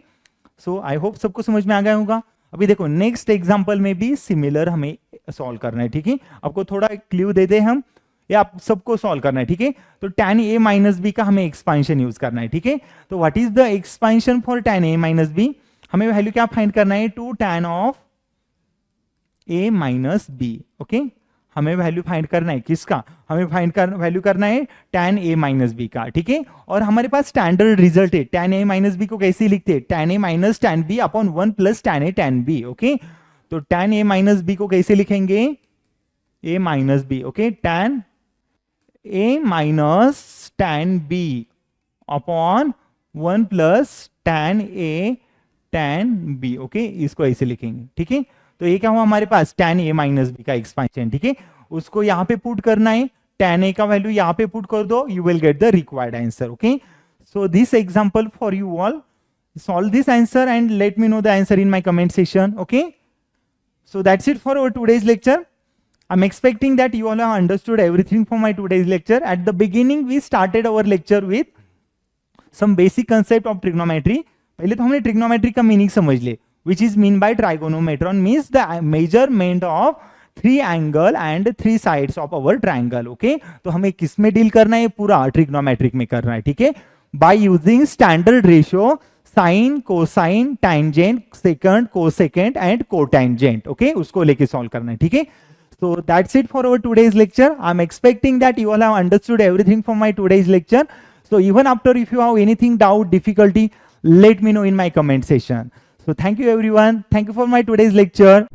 So I hope सबको समझ में आ गया होगा। अभी देखो नेक्स्ट एग्जांपल में भी सिमिलर हमें सॉल्व करना है, ठीक है। आपको थोड़ा क्लू दे दे हम, या आप सबको सॉल्व करना है, ठीक है। तो tan a माइनस बी का हमें एक्सपांशन यूज करना है, ठीक है। तो what is the expansion for tan a minus b, हमें वैल्यू क्या फाइंड करना है, 2 tan of a minus b, okay. हमें वैल्यू फाइंड करना है किसका, हमें वैल्यू करना है tan a माइनस बी का, ठीक है। और हमारे पास स्टैंडर्ड रिजल्ट है, tan a माइनस बी को कैसे लिखते हैं, tan a minus tan b upon 1 plus tan a tan b, okay. तो tan a माइनस बी को कैसे लिखेंगे, a minus b, okay, tan a minus tan b upon 1 plus tan a tan b, okay. इसको ऐसे लिखेंगे, ठीक है। तो ये क्या हुआ हमारे पास, tan a माइनस बी का एक्सपांशन, ठीक है। उसको यहां पे पुट करना है, tan a का वैल्यू यहां पे पुट कर दो, you will get the required answer, okay. So this example for you all, solve this answer and let me know the answer in my comment section. Okay, so that's it for our today's lecture. I'm expecting that you all have understood everything from my today's lecture. At the beginning we started our lecture with some basic concept of trigonometry. पहले तो हमने trigonometry का meaning समझ लिए, which is mean by trigonometron means the measurement of 3 angle and 3 sides of our triangle. Okay, तो हमें किस में डील करना है? पूरा trigonometric में करना है. ठीक है, by using standard ratio sine, cosine, tangent, secant, cosecant and cotangent. Okay, उसको लेके सॉल्व करना है. ठीक है, so that's it for our today's lecture. I'm expecting that you all have understood everything from my today's lecture. So even after, if you have anything doubt, difficulty, let me know in my comment section. So thank you everyone. Thank you for my today's lecture.